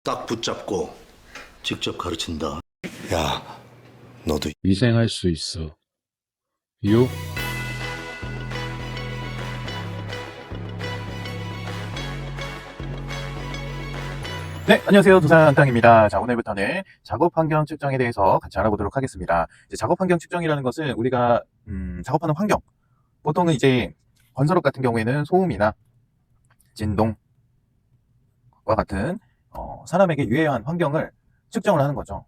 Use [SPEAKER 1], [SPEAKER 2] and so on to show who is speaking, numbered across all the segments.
[SPEAKER 1] 딱 붙잡고 직접 가르친다. 야, 너도
[SPEAKER 2] 위생할 수 있어. 요?
[SPEAKER 3] 네, 안녕하세요. 두산땅입니다. 자, 오늘부터는 작업 환경 측정에 대해서 같이 알아보도록 하겠습니다. 이제 작업 환경 측정이라는 것은 우리가 작업하는 환경, 보통은 이제 건설업 같은 경우에는 소음이나 진동과 같은 사람에게 유해한 환경을 측정을 하는 거죠.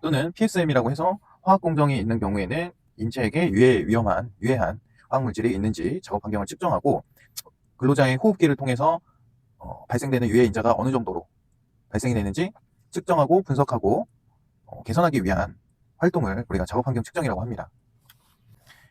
[SPEAKER 3] 또는 PSM이라고 해서 화학 공정이 있는 경우에는 인체에게 유해한 화학물질이 있는지 작업 환경을 측정하고, 근로자의 호흡기를 통해서 발생되는 유해 인자가 어느 정도로 발생이 되는지 측정하고 분석하고 개선하기 위한 활동을 우리가 작업환경 측정이라고 합니다.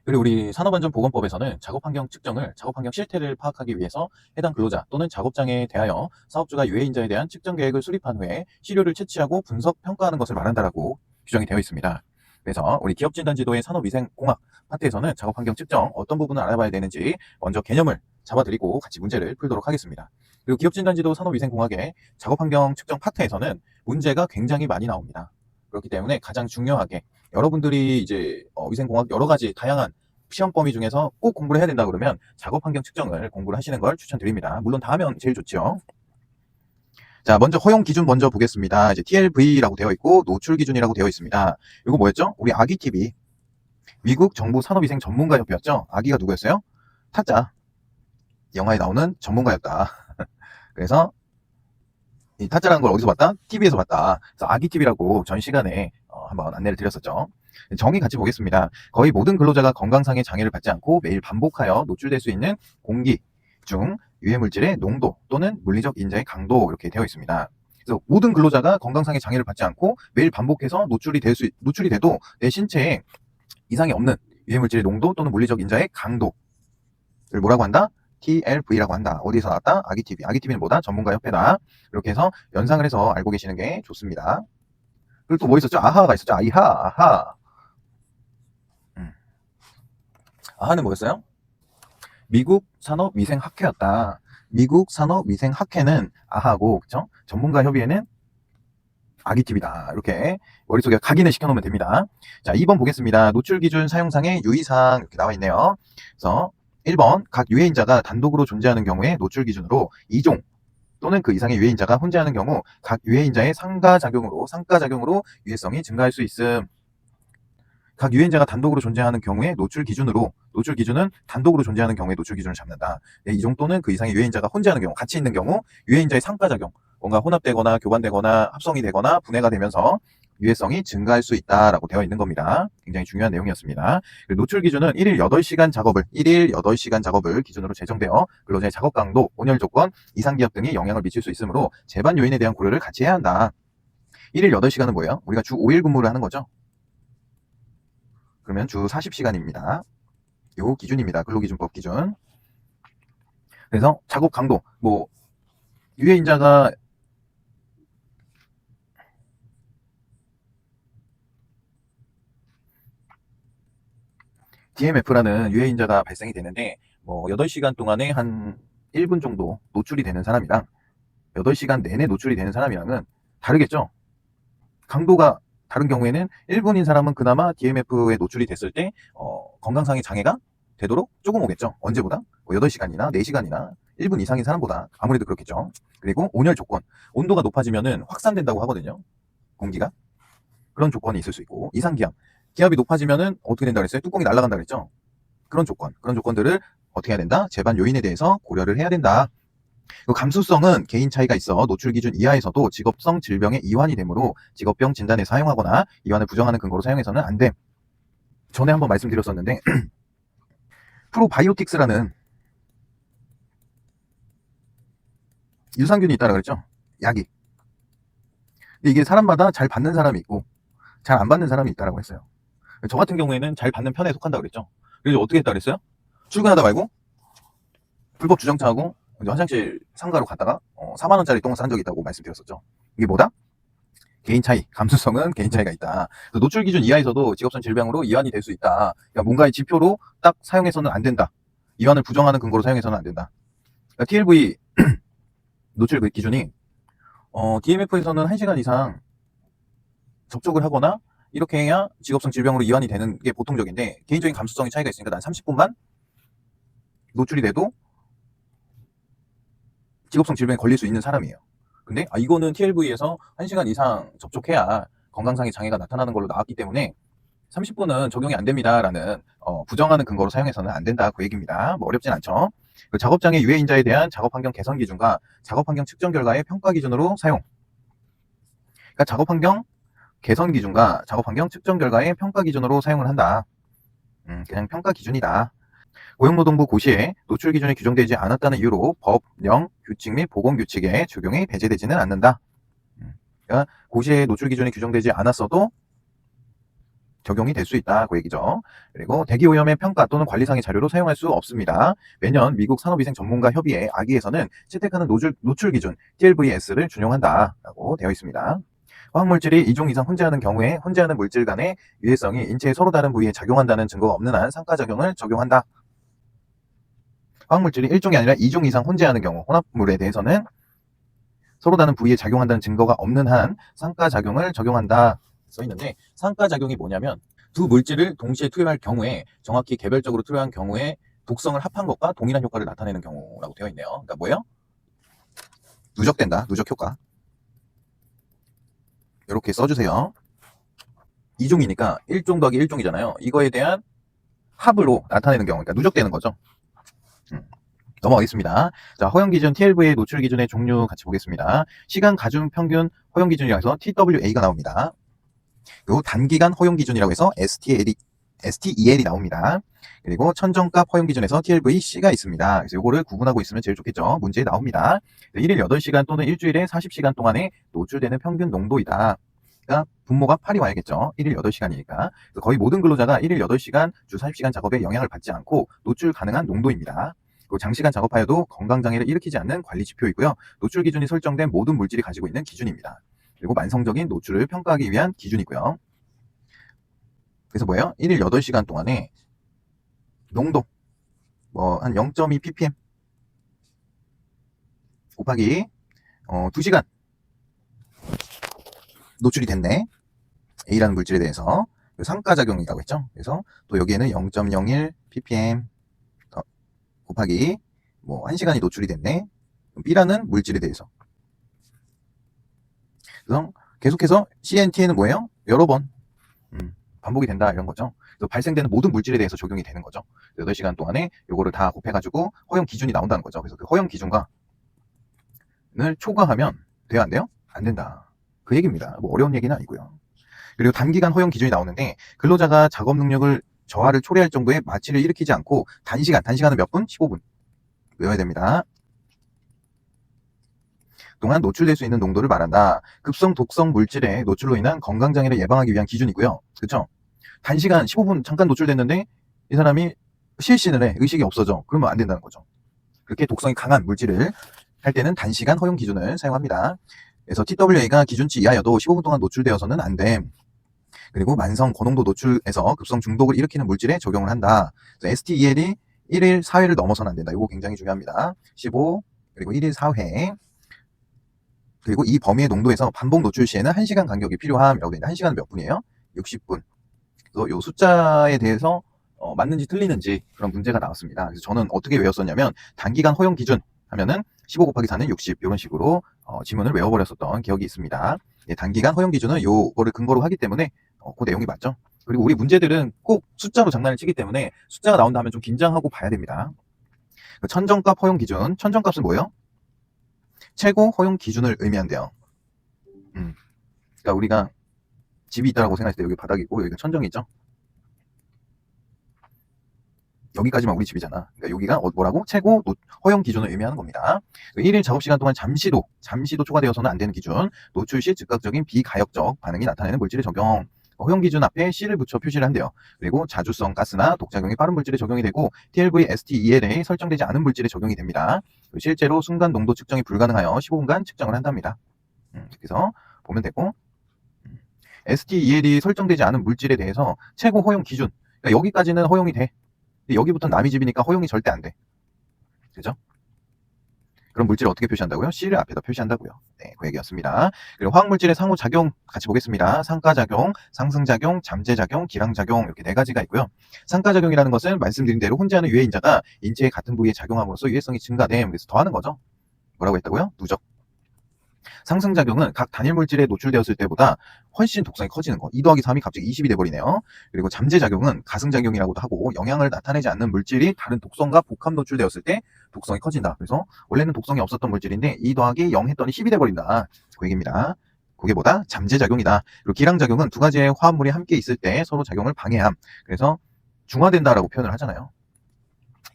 [SPEAKER 3] 그리고 우리 산업안전보건법에서는 작업환경 측정을 작업환경 실태를 파악하기 위해서 해당 근로자 또는 작업장에 대하여 사업주가 유해인자에 대한 측정 계획을 수립한 후에 시료를 채취하고 분석 평가하는 것을 말한다라고 규정이 되어 있습니다. 그래서 우리 기업진단지도의 산업위생공학 파트에서는 작업환경 측정 어떤 부분을 알아봐야 되는지 먼저 개념을 잡아드리고 같이 문제를 풀도록 하겠습니다. 그리고 기업진단지도 산업위생공학의 작업환경 측정 파트에서는 문제가 굉장히 많이 나옵니다. 그렇기 때문에 가장 중요하게 여러분들이 이제 위생공학 여러 가지 다양한 시험 범위 중에서 꼭 공부를 해야 된다 그러면 작업환경 측정을 공부를 하시는 걸 추천드립니다. 물론 다 하면 제일 좋죠. 자, 먼저 허용 기준 먼저 보겠습니다. 이제 TLV라고 되어 있고 노출 기준이라고 되어 있습니다. 이거 뭐였죠? 우리 아기TV, 미국 정부 산업위생 전문가협회였죠. 아기가 누구였어요? 타짜, 영화에 나오는 전문가였다. 그래서 이 타짜라는 걸 어디서 봤다? TV에서 봤다. 그래서 아기TV라고 전 시간에 한번 안내를 드렸었죠. 정의 같이 보겠습니다. 거의 모든 근로자가 건강상의 장애를 받지 않고 매일 반복하여 노출될 수 있는 공기 중 유해물질의 농도 또는 물리적 인자의 강도, 이렇게 되어 있습니다. 그래서 모든 근로자가 건강상의 장애를 받지 않고 매일 반복해서 노출이 돼도 내 신체에 이상이 없는 유해물질의 농도 또는 물리적 인자의 강도를 뭐라고 한다? TLV라고 한다. 어디서 나왔다? 아기TV. 아기TV는 뭐다? 전문가협회다. 이렇게 해서 연상을 해서 알고 계시는 게 좋습니다. 그리고 또 뭐 있었죠? 아하가 있었죠? 아하. 아하는 뭐였어요? 미국 산업위생학회였다. 미국 산업위생학회는 아하고, 그쵸? 전문가협의회는 아기TV다. 이렇게 머릿속에 각인을 시켜놓으면 됩니다. 자, 2번 보겠습니다. 노출기준 사용상의 유의사항 이렇게 나와 있네요. 그래서 1번, 각 유해인자가 단독으로 존재하는 경우에 노출기준으로 2종 또는 그 이상의 유해인자가 혼재하는 경우 각 유해인자의 상가작용으로 유해성이 증가할 수 있음. 각 유해인자가 단독으로 존재하는 경우에 노출기준은 단독으로 존재하는 경우에 노출기준을 잡는다. 네, 이종 또는 그 이상의 유해인자가 혼재하는 경우, 같이 있는 경우 유해인자의 상가작용, 뭔가 혼합되거나 교반되거나 합성이 되거나 분해가 되면서 유해성이 증가할 수 있다라고 되어 있는 겁니다. 굉장히 중요한 내용이었습니다. 노출 기준은 1일 8시간 작업을 기준으로 제정되어 근로자의 작업 강도, 온열 조건, 이상 기압 등이 영향을 미칠 수 있으므로 재반 요인에 대한 고려를 같이 해야 한다. 1일 8시간은 뭐예요? 우리가 주 5일 근무를 하는 거죠. 그러면 주 40시간입니다. 요 기준입니다. 근로기준법 기준. 그래서 작업 강도, 유해인자가 DMF라는 유해인자가 발생이 되는데 8시간 동안에 한 1분 정도 노출이 되는 사람이랑 8시간 내내 노출이 되는 사람이랑은 다르겠죠. 강도가 다른 경우에는 1분인 사람은 그나마 DMF에 노출이 됐을 때 건강상의 장애가 되도록 조금 오겠죠. 언제보다? 8시간이나 4시간이나 1분 이상인 사람보다 아무래도 그렇겠죠. 그리고 온열 조건, 온도가 높아지면은 확산된다고 하거든요. 공기가. 그런 조건이 있을 수 있고, 이상 기압이 높아지면은 어떻게 된다 그랬어요? 뚜껑이 날아간다 그랬죠. 그런 조건들을 어떻게 해야 된다? 재반 요인에 대해서 고려를 해야 된다. 감수성은 개인 차이가 있어 노출 기준 이하에서도 직업성 질병의 이환이 되므로 직업병 진단에 사용하거나 이환을 부정하는 근거로 사용해서는 안 돼. 전에 한번 말씀드렸었는데 프로바이오틱스라는 유산균이 있다고 그랬죠. 약이. 근데 이게 사람마다 잘 받는 사람이 있고 잘 안 받는 사람이 있다고 했어요. 저 같은 경우에는 잘 받는 편에 속한다고 그랬죠. 그래서 어떻게 했다 그랬어요? 출근하다 말고 불법 주정차하고 화장실 상가로 갔다가 4만 원짜리 똥을 싼 적이 있다고 말씀드렸었죠. 이게 뭐다? 개인 차이, 감수성은 개인 차이가 있다. 노출 기준 이하에서도 직업성 질병으로 이완이 될 수 있다. 그러니까 뭔가의 지표로 딱 사용해서는 안 된다. 이완을 부정하는 근거로 사용해서는 안 된다. 그러니까 TLV 노출 기준이 DMF에서는 1시간 이상 접촉을 하거나 이렇게 해야 직업성 질병으로 이완이 되는 게 보통적인데 개인적인 감수성의 차이가 있으니까 난 30분만 노출이 돼도 직업성 질병에 걸릴 수 있는 사람이에요. 근데 이거는 TLV에서 1시간 이상 접촉해야 건강상의 장애가 나타나는 걸로 나왔기 때문에 30분은 적용이 안 됩니다라는 부정하는 근거로 사용해서는 안 된다 그 얘기입니다. 뭐 어렵진 않죠. 그 작업장애 유해인자에 대한 작업환경 개선 기준과 작업환경 측정 결과의 평가 기준으로 사용. 그러니까 작업환경 개선 기준과 작업환경 측정 결과의 평가 기준으로 사용을 한다. 그냥 평가 기준이다. 고용노동부 고시에 노출 기준이 규정되지 않았다는 이유로 법령, 규칙 및 보건규칙에 적용이 배제되지는 않는다. 그러니까 고시에 노출 기준이 규정되지 않았어도 적용이 될 수 있다 그 얘기죠. 그리고 대기오염의 평가 또는 관리상의 자료로 사용할 수 없습니다. 매년 미국 산업위생 전문가 협의회 아기에서는 채택하는 노출 기준 TLVS를 준용한다라고 되어 있습니다. 화학물질이 2종 이상 혼재하는 경우에 혼재하는 물질 간의 유해성이 인체의 서로 다른 부위에 작용한다는 증거가 없는 한 상가작용을 적용한다. 화학물질이 1종이 아니라 2종 이상 혼재하는 경우 혼합물에 대해서는 서로 다른 부위에 작용한다는 증거가 없는 한 상가작용을 적용한다 써있는데 상가작용이 뭐냐면 두 물질을 동시에 투여할 경우에 정확히 개별적으로 투여한 경우에 독성을 합한 것과 동일한 효과를 나타내는 경우라고 되어 있네요. 그러니까 뭐예요? 누적된다. 누적 효과. 이렇게 써주세요. 2종이니까 1종 더하기 1종이잖아요. 이거에 대한 합으로 나타내는 경우, 그러니까 누적되는 거죠. 넘어가겠습니다. 자, 허용기준 TLV의 노출 기준의 종류 같이 보겠습니다. 시간 가중 평균 허용기준이라고 해서 TWA가 나옵니다. 그리고 단기간 허용기준이라고 해서 STEL이 나옵니다. 그리고 천정값 허용기준에서 TLVC가 있습니다. 그래서 이거를 구분하고 있으면 제일 좋겠죠. 문제에 나옵니다. 1일 8시간 또는 일주일에 40시간 동안에 노출되는 평균 농도이다. 그러니까 분모가 8이 와야겠죠. 1일 8시간이니까. 거의 모든 근로자가 1일 8시간 주 40시간 작업에 영향을 받지 않고 노출 가능한 농도입니다. 그리고 장시간 작업하여도 건강장애를 일으키지 않는 관리 지표이고요. 노출 기준이 설정된 모든 물질이 가지고 있는 기준입니다. 그리고 만성적인 노출을 평가하기 위한 기준이고요. 그래서 뭐예요? 1일 8시간 동안에 농도 한 0.2 ppm 곱하기 2시간 노출이 됐네. A라는 물질에 대해서 상가작용이라고 했죠. 그래서 또 여기에는 0.01 ppm 곱하기 1시간이 노출이 됐네. B라는 물질에 대해서. 그래서 계속해서 CNT에는 뭐예요? 여러 번 반복이 된다 이런 거죠. 그래서 발생되는 모든 물질에 대해서 적용이 되는 거죠. 8시간 동안에 요거를 다 곱해가지고 허용 기준이 나온다는 거죠. 그래서 그 허용 기준을 초과하면 돼요, 안 돼요? 안 된다. 그 얘기입니다. 뭐 어려운 얘기는 아니고요. 그리고 단기간 허용 기준이 나오는데 근로자가 작업 능력을 저하를 초래할 정도의 마취를 일으키지 않고 단시간은 몇 분? 15분 외워야 됩니다. 동안 노출될 수 있는 농도를 말한다. 급성 독성 물질의 노출로 인한 건강장애를 예방하기 위한 기준이고요. 그렇죠? 단시간 15분 잠깐 노출됐는데 이 사람이 실신을 해. 의식이 없어져. 그러면 안 된다는 거죠. 그렇게 독성이 강한 물질을 할 때는 단시간 허용 기준을 사용합니다. 그래서 TWA가 기준치 이하여도 15분 동안 노출되어서는 안 돼. 그리고 만성 고농도 노출에서 급성 중독을 일으키는 물질에 적용을 한다. STEL이 1일 4회를 넘어서는 안 된다. 이거 굉장히 중요합니다. 15 그리고 1일 4회 그리고 이 범위의 농도에서 반복 노출 시에는 1시간 간격이 필요함이라고 되어 있는데 1시간은 몇 분이에요? 60분. 그래서 이 숫자에 대해서 맞는지 틀리는지 그런 문제가 나왔습니다. 그래서 저는 어떻게 외웠었냐면 단기간 허용 기준 하면은 15 곱하기 4는 60 이런 식으로 지문을 외워버렸었던 기억이 있습니다. 단기간 허용 기준은 요거를 근거로 하기 때문에 그 내용이 맞죠. 그리고 우리 문제들은 꼭 숫자로 장난을 치기 때문에 숫자가 나온다 하면 좀 긴장하고 봐야 됩니다. 천정값 허용 기준, 천정값은 뭐예요? 최고 허용 기준을 의미한대요. 그러니까 우리가 집이 있다라고 생각했을 때 여기 바닥이고 여기가 천정이 있죠. 여기까지만 우리 집이잖아. 그러니까 여기가 뭐라고? 최고 허용 기준을 의미하는 겁니다. 1일 작업시간 동안 잠시도 초과되어서는 안 되는 기준. 노출 시 즉각적인 비가역적 반응이 나타내는 물질의 적용. 허용 기준 앞에 C를 붙여 표시를 한대요. 그리고 자주성 가스나 독작용이 빠른 물질에 적용이 되고 TLV, STEL에 설정되지 않은 물질에 적용이 됩니다. 실제로 순간 농도 측정이 불가능하여 15분간 측정을 한답니다. 그래서 보면 되고 STEL이 설정되지 않은 물질에 대해서 최고 허용 기준. 그러니까 여기까지는 허용이 돼. 여기부터는 남의 집이니까 허용이 절대 안 돼. 그죠? 그럼 물질을 어떻게 표시한다고요? C를 앞에다 표시한다고요. 네, 그 얘기였습니다. 그리고 화학물질의 상호작용 같이 보겠습니다. 상가작용, 상승작용, 잠재작용, 기량작용 이렇게 네 가지가 있고요. 상가작용이라는 것은 말씀드린 대로 혼재하는 유해인자가 인체의 같은 부위에 작용함으로써 유해성이 증가됨. 그래서 더하는 거죠. 뭐라고 했다고요? 누적. 상승작용은 각 단일 물질에 노출되었을 때보다 훨씬 독성이 커지는 거. 2 더하기 3이 갑자기 20이 돼버리네요. 그리고 잠재작용은 가승작용이라고도 하고 영향을 나타내지 않는 물질이 다른 독성과 복합 노출되었을 때 독성이 커진다. 그래서 원래는 독성이 없었던 물질인데 2 더하기 0 했더니 10이 돼버린다. 그 얘기입니다. 그게 뭐다? 잠재작용이다. 그리고 기량작용은 두 가지의 화합물이 함께 있을 때 서로 작용을 방해함. 그래서 중화된다라고 표현을 하잖아요.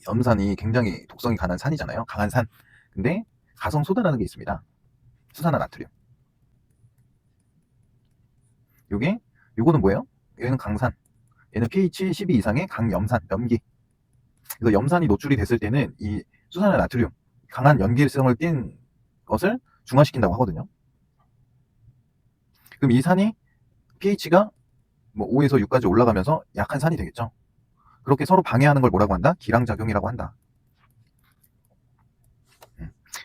[SPEAKER 3] 염산이 굉장히 독성이 강한 산이잖아요. 강한 산. 근데 가성소다라는 게 있습니다. 수산화나트륨. 요거는 뭐예요? 얘는 강산. 얘는 pH 12 이상의 강염산, 염기. 그래서 염산이 노출이 됐을 때는 이 수산화나트륨, 강한 염기성을 띤 것을 중화시킨다고 하거든요. 그럼 이 산이 pH가 뭐 5에서 6까지 올라가면서 약한 산이 되겠죠. 그렇게 서로 방해하는 걸 뭐라고 한다? 기량작용이라고 한다.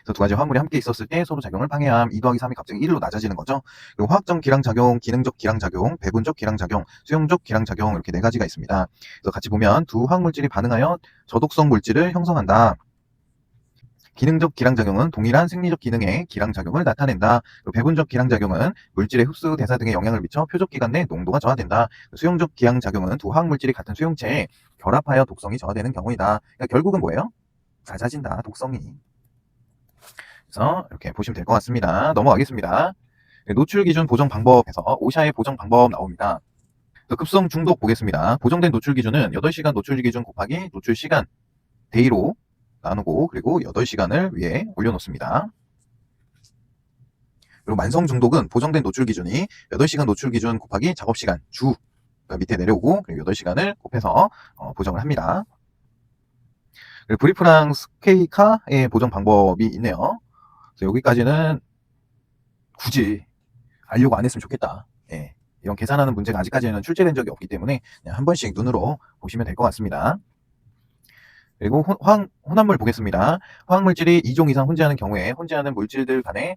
[SPEAKER 3] 그래서 두 가지 화물이 함께 있었을 때 서로 작용을 방해함. 2 더하기 3이 갑자기 1로 낮아지는 거죠. 그리고 화학적 기량작용, 기능적 기량작용, 배분적 기량작용, 수용적 기량작용 이렇게 네 가지가 있습니다. 그래서 같이 보면 두 화학물질이 반응하여 저독성 물질을 형성한다. 기능적 기량작용은 동일한 생리적 기능의 기량작용을 나타낸다. 그리고 배분적 기량작용은 물질의 흡수, 대사 등에 영향을 미쳐 표적 기간 내 농도가 저하된다. 수용적 기량작용은 두 화학물질이 같은 수용체에 결합하여 독성이 저하되는 경우이다. 그러니까 결국은 뭐예요? 낮아진다, 독성이. 그래서 이렇게 보시면 될 것 같습니다. 넘어가겠습니다. 노출 기준 보정 방법에서 오샤의 보정 방법 나옵니다. 급성 중독 보겠습니다. 보정된 노출 기준은 8시간 노출 기준 곱하기 노출 시간 데이로 나누고 그리고 8시간을 위에 올려놓습니다. 그리고 만성 중독은 보정된 노출 기준이 8시간 노출 기준 곱하기 작업 시간 주 밑에 내려오고 그리고 8시간을 곱해서 보정을 합니다. 그리고 브리프랑 스케이카의 보정 방법이 있네요. 그래서 여기까지는 굳이 알려고 안 했으면 좋겠다. 예, 이런 계산하는 문제가 아직까지는 출제된 적이 없기 때문에 그냥 한 번씩 눈으로 보시면 될 것 같습니다. 그리고 혼합물 보겠습니다. 화학물질이 2종 이상 혼재하는 경우에 혼재하는 물질들 간의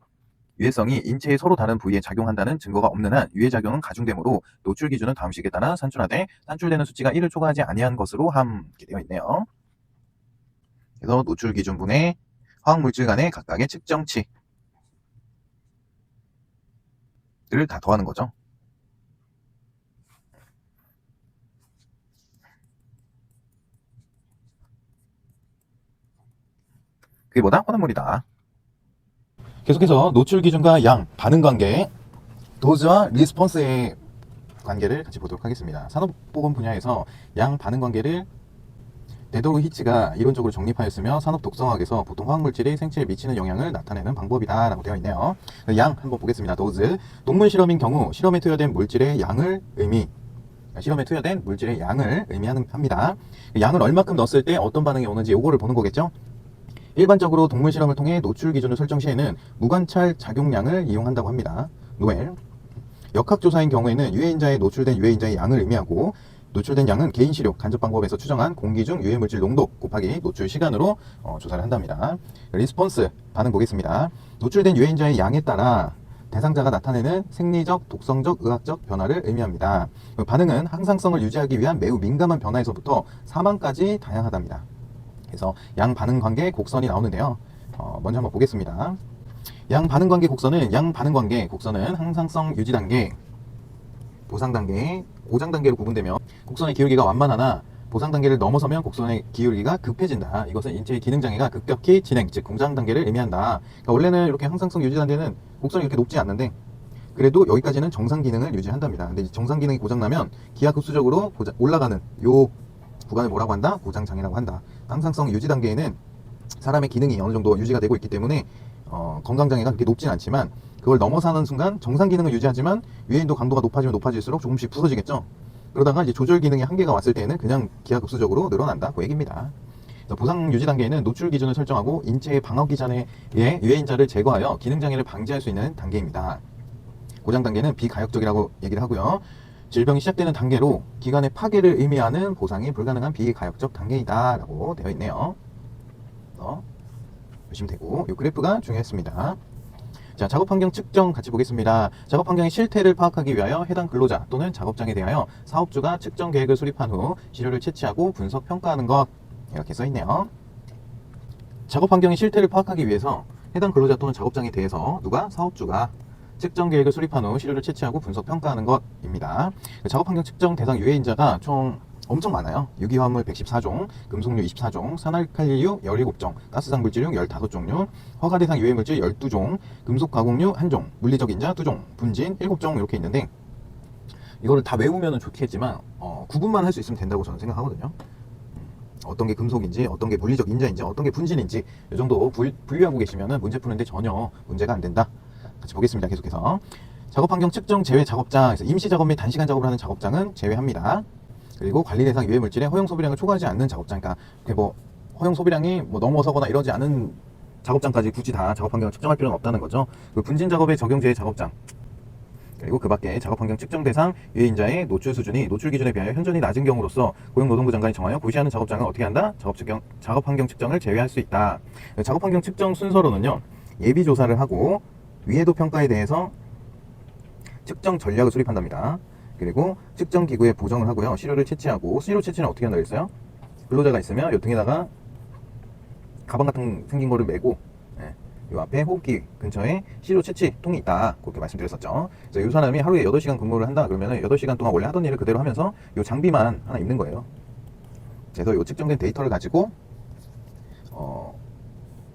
[SPEAKER 3] 유해성이 인체의 서로 다른 부위에 작용한다는 증거가 없는 한 유해작용은 가중되므로 노출 기준은 다음 식에 따라 산출하되 산출되는 수치가 1을 초과하지 아니한 것으로 함게 되어 있네요. 그래서 노출 기준분의 화학물질 간의 각각의 측정치를 다 더하는 거죠. 그게 뭐다? 혼합물이다. 계속해서 노출 기준과 양, 반응 관계, 도즈와 리스폰스의 관계를 같이 보도록 하겠습니다. 산업보건 분야에서 양 반응 관계를 데도르 히츠가 이론적으로 정립하였으며 산업 독성학에서 보통 화학물질이 생체에 미치는 영향을 나타내는 방법이다 라고 되어 있네요. 양 한번 보겠습니다. 도즈. 동물 실험인 경우 실험에 투여된 물질의 양을 의미합니다. 양을 얼마큼 넣었을 때 어떤 반응이 오는지 요거를 보는 거겠죠. 일반적으로 동물 실험을 통해 노출 기준을 설정 시에는 무관찰 작용량을 이용한다고 합니다. 노엘. 역학조사인 경우에는 유해인자에 노출된 유해인자의 양을 의미하고 노출된 양은 개인 시료 간접 방법에서 추정한 공기 중 유해물질 농도 곱하기 노출 시간으로 조사를 한답니다. 리스폰스 반응 보겠습니다. 노출된 유해인자의 양에 따라 대상자가 나타내는 생리적, 독성적, 의학적 변화를 의미합니다. 반응은 항상성을 유지하기 위한 매우 민감한 변화에서부터 사망까지 다양하답니다. 그래서 양 반응 관계 곡선이 나오는데요. 먼저 한번 보겠습니다. 양 반응 관계 곡선은 항상성 유지 단계, 보상 단계, 고장 단계로 구분되며 곡선의 기울기가 완만하나 보상 단계를 넘어서면 곡선의 기울기가 급해진다. 이것은 인체의 기능 장애가 급격히 진행, 즉 공장 단계를 의미한다. 그러니까 원래는 이렇게 항상성 유지 단계는 곡선이 이렇게 높지 않는데 그래도 여기까지는 정상 기능을 유지한답니다. 근데 정상 기능이 고장나면 기하급수적으로 올라가는 요 구간을 뭐라고 한다? 고장 장애라고 한다. 항상성 유지 단계에는 사람의 기능이 어느 정도 유지가 되고 있기 때문에 건강 장애가 그렇게 높진 않지만 그걸 넘어서는 순간 정상 기능을 유지하지만 유해인도 강도가 높아지면 높아질수록 조금씩 부서지겠죠. 그러다가 이제 조절 기능의 한계가 왔을 때는 그냥 기하급수적으로 늘어난다. 그 얘기입니다. 그래서 보상 유지 단계에는 노출 기준을 설정하고 인체의 방어기 전에 유해인자를 제거하여 기능 장애를 방지할 수 있는 단계입니다. 고장 단계는 비가역적이라고 얘기를 하고요. 질병이 시작되는 단계로 기관의 파괴를 의미하는 보상이 불가능한 비가역적 단계이다 라고 되어 있네요. 보시면 되고, 이 그래프가 중요했습니다. 자, 작업 환경 측정 같이 보겠습니다. 작업 환경의 실태를 파악하기 위하여 해당 근로자 또는 작업장에 대하여 사업주가 측정 계획을 수립한 후 시료를 채취하고 분석 평가하는 것, 이렇게 써 있네요. 작업 환경의 실태를 파악하기 위해서 해당 근로자 또는 작업장에 대해서 누가? 사업주가 측정 계획을 수립한 후 시료를 채취하고 분석 평가하는 것입니다. 작업 환경 측정 대상 유해인자가 총 엄청 많아요. 유기화합물 114종, 금속류 24종, 산화칼륨 17종, 가스상 물질류 15종류, 허가 대상 유해물질 12종, 금속 가공류 1종, 물리적 인자 2종, 분진 7종 이렇게 있는데, 이거를 다 외우면 좋겠지만 구분만 할 수 있으면 된다고 저는 생각하거든요. 어떤 게 금속인지, 어떤 게 물리적 인자인지, 어떤 게 분진인지 이 정도 분류하고 계시면 문제 푸는데 전혀 문제가 안 된다. 같이 보겠습니다. 계속해서 작업 환경 측정 제외 작업장, 임시 작업 및 단시간 작업을 하는 작업장은 제외합니다. 그리고 관리 대상 유해 물질의 허용 소비량을 초과하지 않는 작업장, 그러니까 뭐 허용 소비량이 뭐 넘어서거나 이러지 않은 작업장까지 굳이 다 작업 환경을 측정할 필요는 없다는 거죠. 그 분진 작업의 적용 제외 작업장, 그리고 그 밖에 작업 환경 측정 대상 유해인자의 노출 수준이 노출 기준에 비하여 현저히 낮은 경우로서 고용노동부 장관이 정하여 고시하는 작업장은 어떻게 한다? 작업 환경 측정을 제외할 수 있다. 작업 환경 측정 순서로는요, 예비 조사를 하고 위해도 평가에 대해서 측정 전략을 수립한답니다. 그리고 측정 기구에 보정을 하고요, 시료를 채취하고, 시료 채취는 어떻게 한다고 했어요? 근로자가 있으면 이 등에다가 가방 같은 생긴 거를 메고, 이 앞에 호흡기 근처에 시료 채취 통이 있다, 그렇게 말씀드렸었죠. 그래서 이 사람이 하루에 8시간 근무를 한다 그러면 8시간 동안 원래 하던 일을 그대로 하면서 이 장비만 하나 입는 거예요. 그래서 이 측정된 데이터를 가지고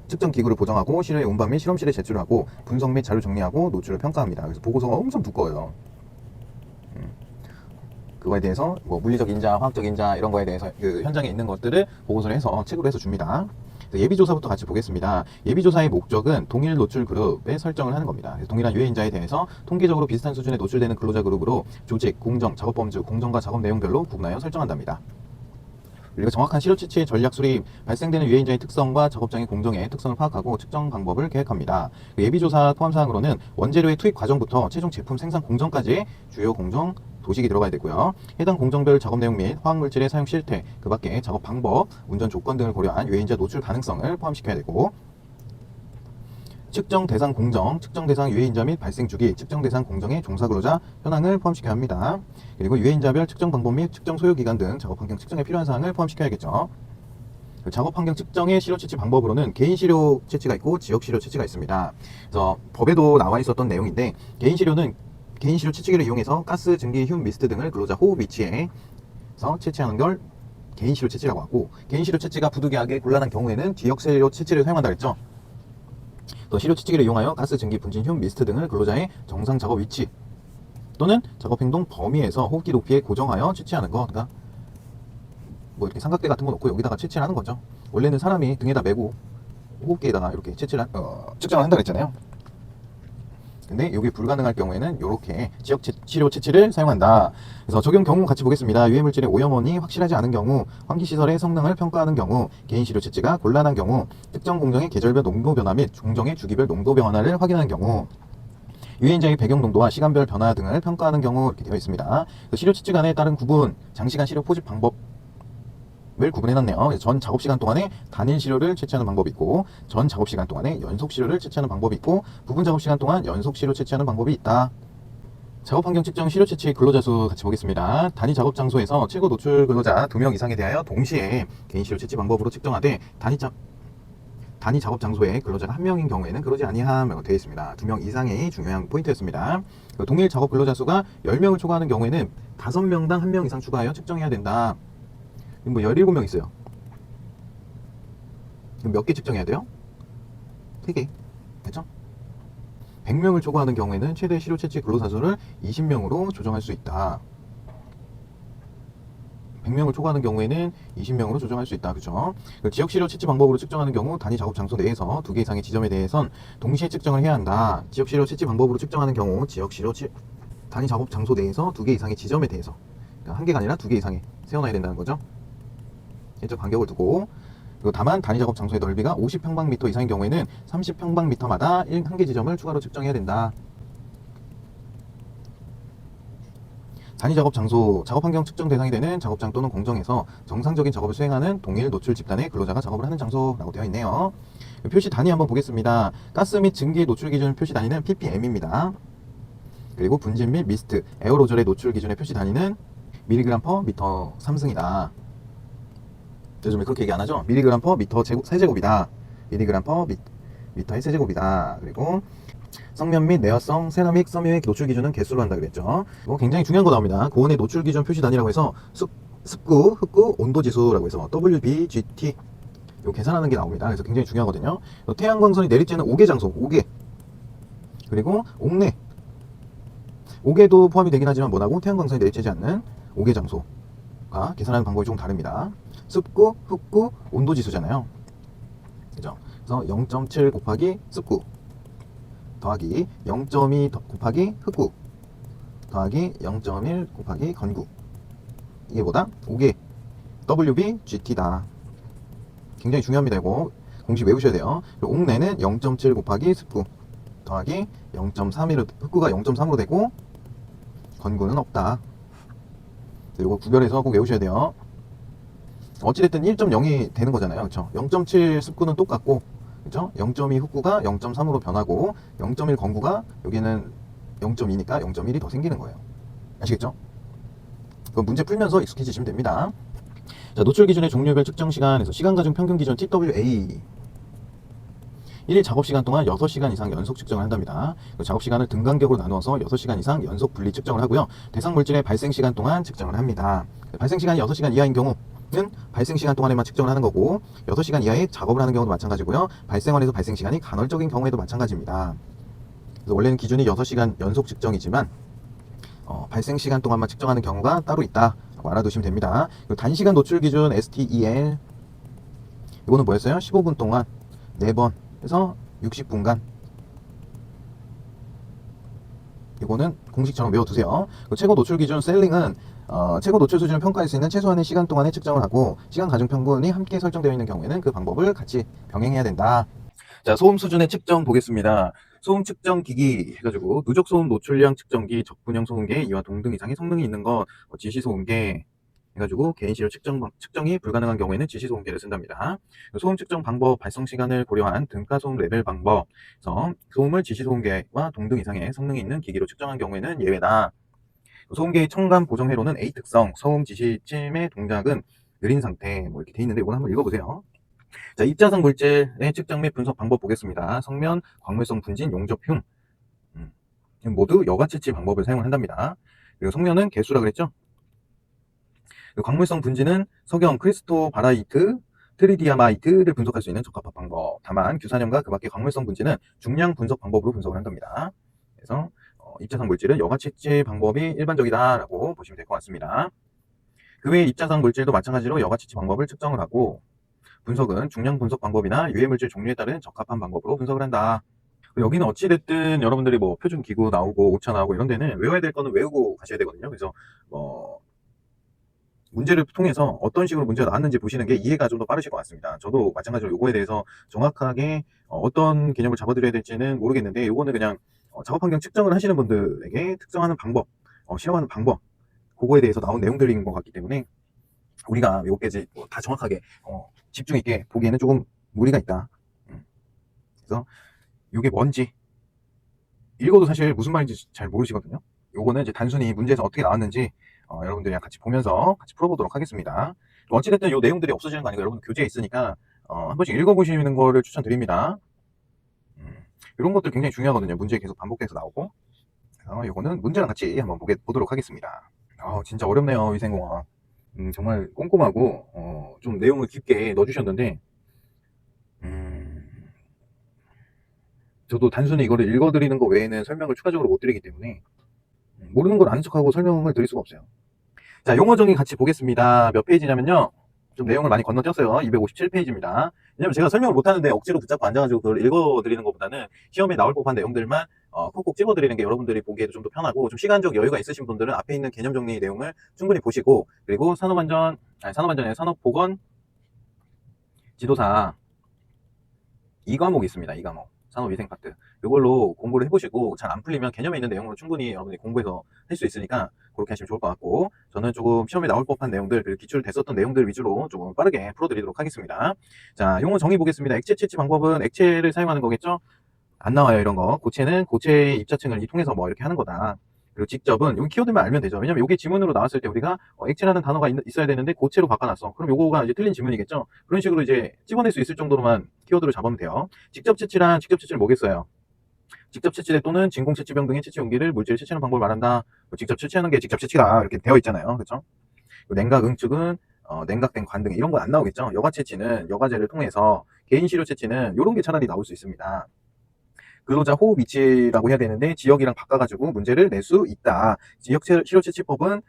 [SPEAKER 3] 측정 기구를 보정하고 시료의 운반 및 실험실에 제출하고 분석 및 자료 정리하고 노출을 평가합니다. 그래서 보고서가 엄청 두꺼워요. 그거에 대해서 뭐 물리적 인자, 화학적 인자 이런 거에 대해서 그 현장에 있는 것들을 보고서를 해서 책으로 해서 줍니다. 예비조사부터 같이 보겠습니다. 예비조사의 목적은 동일 노출 그룹에 설정을 하는 겁니다. 그래서 동일한 유해인자에 대해서 통계적으로 비슷한 수준에 노출되는 근로자 그룹으로 조직, 공정, 작업 범주, 공정과 작업 내용별로 구분하여 설정한답니다. 그리고 정확한 시료 채취의 전략 수립, 발생되는 유해인자의 특성과 작업장의 공정의 특성을 파악하고 측정 방법을 계획합니다. 예비조사 포함사항으로는 원재료의 투입 과정부터 최종 제품 생산 공정까지의 주요 공정 도식이 들어가야 되고요. 해당 공정별 작업 내용 및 화학물질의 사용 실태, 그 밖에 작업 방법, 운전 조건 등을 고려한 유해인자 노출 가능성을 포함시켜야 되고, 측정 대상 공정, 측정 대상 유해인자 및 발생 주기, 측정 대상 공정의 종사 근로자 현황을 포함시켜야 합니다. 그리고 유해인자별 측정 방법 및 측정 소요 기간 등 작업 환경 측정에 필요한 사항을 포함시켜야겠죠. 작업 환경 측정의 시료 채취 방법으로는 개인 시료 채취가 있고 지역 시료 채취가 있습니다. 그래서 법에도 나와 있었던 내용인데, 개인 시료는 개인 시료 채취기를 이용해서 가스, 증기, 흉, 미스트 등을 근로자 호흡 위치에서 채취하는 걸 개인 시료 채취라고 하고, 개인 시료 채취가 부득이하게 곤란한 경우에는 지역 시료 채취를 사용한다 그랬죠. 또 시료 채취기를 이용하여 가스, 증기, 분진, 흉, 미스트 등을 근로자의 정상 작업 위치 또는 작업 행동 범위에서 호흡기 높이에 고정하여 채취하는 거. 그러니까 뭐 이렇게 삼각대 같은 거 놓고 여기다가 채취를 하는 거죠. 원래는 사람이 등에다 메고 호흡기에다가 이렇게 채취를 측정을 한다 그랬잖아요. 근데 이게 불가능할 경우에는 이렇게 지역 시료 채취를 사용한다. 그래서 적용 경우 같이 보겠습니다. 유해물질의 오염원이 확실하지 않은 경우, 환기시설의 성능을 평가하는 경우, 개인 시료 채취가 곤란한 경우, 특정 공정의 계절별 농도 변화 및 공정의 주기별 농도 변화를 확인하는 경우, 유해인자의 배경 농도와 시간별 변화 등을 평가하는 경우 이렇게 되어 있습니다. 시료 채취 간에 따른 구분, 장시간 시료 포집 방법 을 구분해놨네요. 전 작업시간 동안에 단일 시료를 채취하는 방법이 있고, 전 작업시간 동안에 연속 시료를 채취하는 방법이 있고, 부분 작업시간 동안 연속 시료 채취하는 방법이 있다. 작업 환경 측정 시료 채취 근로자 수 같이 보겠습니다. 단위 작업 장소에서 최고 노출 근로자 2명 이상에 대하여 동시에 개인 시료 채취 방법으로 측정하되, 단위 작업 장소에 근로자가 1명인 경우에는 그러지 아니함이라고 되어 있습니다. 2명 이상이 중요한 포인트였습니다. 동일 작업 근로자 수가 10명을 초과하는 경우에는 5명당 1명 이상 추가하여 측정해야 된다. 뭐 17명 있어요. 그럼 몇 개 측정해야 돼요? 3개. 됐죠? 100명을 초과하는 경우에는 최대 시료 채취 근로자 수를 20명으로 조정할 수 있다. 100명을 초과하는 경우에는 20명으로 조정할 수 있다. 그죠? 지역 시료 채취 방법으로 측정하는 경우 단위 작업 장소 내에서 2개 이상의 지점에 대해선 동시에 측정을 해야 한다. 지역 시료 채취 방법으로 측정하는 경우 단위 작업 장소 내에서 2개 이상의 지점에 대해서, 그러니까 1개가 아니라 2개 이상에 세워놔야 된다는 거죠. 일정 간격을 두고, 그리고 다만 단위 작업 장소의 넓이가 50평방미터 이상인 경우에는 30평방미터마다 1개 지점을 추가로 측정해야 된다. 단위 작업 장소, 작업 환경 측정 대상이 되는 작업장 또는 공정에서 정상적인 작업을 수행하는 동일 노출 집단의 근로자가 작업을 하는 장소라고 되어 있네요. 표시 단위 한번 보겠습니다. 가스 및 증기 노출 기준 표시 단위는 ppm입니다. 그리고 분진 및 미스트, 에어로졸의 노출 기준의 표시 단위는 mg per 미터 3승이다. 요즘에 그렇게 얘기 안 하죠? mg per 미터 세제곱이다. mg per 미터의 세제곱이다. 그리고 성면 및 내화성 세라믹 섬유의 노출 기준은 개수로 한다 그랬죠. 굉장히 중요한 거 나옵니다. 고온의 노출 기준 표시 단위라고 해서 습구, 흑구, 온도 지수라고 해서 WBGT 요 계산하는 게 나옵니다. 그래서 굉장히 중요하거든요. 태양광선이 내리쬐는 옥외 장소, 옥외. 그리고 옥내. 옥외도 포함이 되긴 하지만 뭐라고? 태양광선이 내리쬐지 않는 옥외 장소가 계산하는 방법이 조금 다릅니다. 습구, 흑구, 온도 지수잖아요. 그죠? 그래서 0.7 곱하기 습구 더하기 0.2 곱하기 흑구 더하기 0.1 곱하기 건구. 이게 뭐다? 옥외 WBGT다. 굉장히 중요합니다. 이거 공식 외우셔야 돼요. 그리고 옥내는 0.7 곱하기 습구 더하기 0.3으로 흑구가 0.3으로 되고 건구는 없다. 이거 구별해서 꼭 외우셔야 돼요. 어찌됐든 1.0이 되는 거잖아요. 그렇죠? 0.7 습구는 똑같고, 그렇죠? 0.2 흑구가 0.3으로 변하고 0.1 건구가 여기는 0.2니까 0.1이 더 생기는 거예요. 아시겠죠? 그 문제 풀면서 익숙해지시면 됩니다. 자, 노출 기준의 종류별 측정 시간에서 시간 가중 평균 기준 TWA. 1일 작업시간 동안 6시간 이상 연속 측정을 한답니다. 작업시간을 등간격으로 나누어서 6시간 이상 연속 분리 측정을 하고요. 대상 물질의 발생시간 동안 측정을 합니다. 발생시간이 6시간 이하인 경우는 발생시간 동안에만 측정을 하는 거고, 6시간 이하의 작업을 하는 경우도 마찬가지고요. 발생원에서 발생시간이 간헐적인 경우에도 마찬가지입니다. 그래서 원래는 기준이 6시간 연속 측정이지만 발생시간 동안만 측정하는 경우가 따로 있다고 알아두시면 됩니다. 그리고 단시간 노출 기준 STEL, 이거는 뭐였어요? 15분 동안 4번 해서 60분간. 이거는 공식처럼 외워두세요. 최고 노출 기준 셀링은 최고 노출 수준을 평가할 수 있는 최소한의 시간 동안에 측정을 하고, 시간 가중 평균이 함께 설정되어 있는 경우에는 그 방법을 같이 병행해야 된다. 자, 소음 수준의 측정 보겠습니다. 소음 측정 기기 해가지고 누적 소음 노출량 측정기, 적분형 소음계, 이와 동등 이상의 성능이 있는 것, 지시 소음계 해가지고 개인시로 측정이 불가능한 경우에는 지시 소음계를 쓴답니다. 소음 측정 방법, 발성 시간을 고려한 등가 소음 레벨 방법, 그래서 소음을 지시 소음계와 동등 이상의 성능이 있는 기기로 측정한 경우에는 예외다. 소음계의 첨간 보정 회로는 A 특성, 소음 지시침의 동작은 느린 상태, 뭐 이렇게 돼 있는데 이걸 한번 읽어보세요. 자, 입자성 물질의 측정 및 분석 방법 보겠습니다. 성면, 광물성 분진, 용접 흉 모두 여과채취 방법을 사용을 한답니다. 그리고 성면은 개수라 그랬죠? 광물성 분진은 석영, 크리스토바라이트, 트리디아마이트를 분석할 수 있는 적합한 방법. 다만 규산염과 그 밖의 광물성 분진은 중량 분석 방법으로 분석을 한답니다. 그래서 입자상 물질은 여과채취 방법이 일반적이다라고 보시면 될 것 같습니다. 그 외에 입자상 물질도 마찬가지로 여과채취 방법을 측정을 하고, 분석은 중량 분석 방법이나 유해물질 종류에 따른 적합한 방법으로 분석을 한다. 여기는 어찌됐든 여러분들이 뭐 표준 기구 나오고 오차 나오고 이런 데는 외워야 될 거는 외우고 가셔야 되거든요. 그래서 문제를 통해서 어떤 식으로 문제가 나왔는지 보시는 게 이해가 좀 더 빠르실 것 같습니다. 저도 마찬가지로 요거에 대해서 정확하게 어떤 개념을 잡아드려야 될지는 모르겠는데, 요거는 그냥 작업 환경 측정을 하시는 분들에게 특정하는 방법, 실험하는 방법, 그거에 대해서 나온 내용들인 것 같기 때문에 우리가 요거까지 다 정확하게 집중 있게 보기에는 조금 무리가 있다. 그래서 요게 뭔지 읽어도 사실 무슨 말인지 잘 모르시거든요. 요거는 이제 단순히 문제에서 어떻게 나왔는지 여러분들이랑 같이 보면서 같이 풀어보도록 하겠습니다. 어찌됐든 요 내용들이 없어지는 거 아니고 여러분 교재에 있으니까 한 번씩 읽어보시는 거를 추천드립니다. 이런 것들 굉장히 중요하거든요. 문제 계속 반복돼서 나오고. 그래서 요거는 문제랑 같이 한번 보도록 하겠습니다. 진짜 어렵네요, 위생공학. 정말 꼼꼼하고 좀 내용을 깊게 넣어주셨는데, 저도 단순히 이거를 읽어드리는 거 외에는 설명을 추가적으로 못 드리기 때문에 모르는 걸 아는 척하고 설명을 드릴 수가 없어요. 자, 용어 정의 같이 보겠습니다. 몇 페이지냐면요, 좀 내용을 많이 건너뛰었어요. 257페이지입니다. 왜냐면 제가 설명을 못하는데 억지로 붙잡고 앉아가지고 그걸 읽어드리는 것보다는 시험에 나올 법한 내용들만 콕콕 찍어드리는 게 여러분들이 보기에도 좀 더 편하고, 좀 시간적 여유가 있으신 분들은 앞에 있는 개념 정리 내용을 충분히 보시고, 그리고 산업보건 지도사 2과목이 있습니다. 2과목 산업위생 파트. 이걸로 공부를 해보시고 잘 안 풀리면 개념에 있는 내용으로 충분히 여러분이 공부해서 할 수 있으니까 그렇게 하시면 좋을 것 같고, 저는 조금 시험에 나올 법한 내용들, 그리고 기출됐었던 내용들 위주로 조금 빠르게 풀어드리도록 하겠습니다. 자, 용어 정의 보겠습니다. 액체 채취 방법은 액체를 사용하는 거겠죠? 안 나와요, 이런 거. 고체는 고체의 입자층을 통해서 뭐 이렇게 하는 거다. 그리고 직접은 여기 키워드만 알면 되죠. 왜냐면 이게 지문으로 나왔을 때 우리가 액체라는 단어가 있어야 되는데 고체로 바꿔놨어. 그럼 요거가 이제 틀린 지문이겠죠. 그런 식으로 이제 찍어낼 수 있을 정도로만 키워드를 잡으면 돼요. 직접 채취란 직접 채취를 뭐겠어요? 직접 채취대 또는 진공 채취병 등의 채취 용기를 물질을 채취하는 방법을 말한다. 뭐 직접 채취하는 게 직접 채취다 이렇게 되어 있잖아요. 그렇죠? 냉각 응축은 냉각된 관 등 이런 건 안 나오겠죠. 여과 채취는 여과제를 통해서, 개인 시료 채취는 이런 게 차라리 나올 수 있습니다. 근로자 호흡 위치라고 해야 되는데 지역이랑 바꿔가지고 문제를 낼 수 있다. 지역 시료 채취법은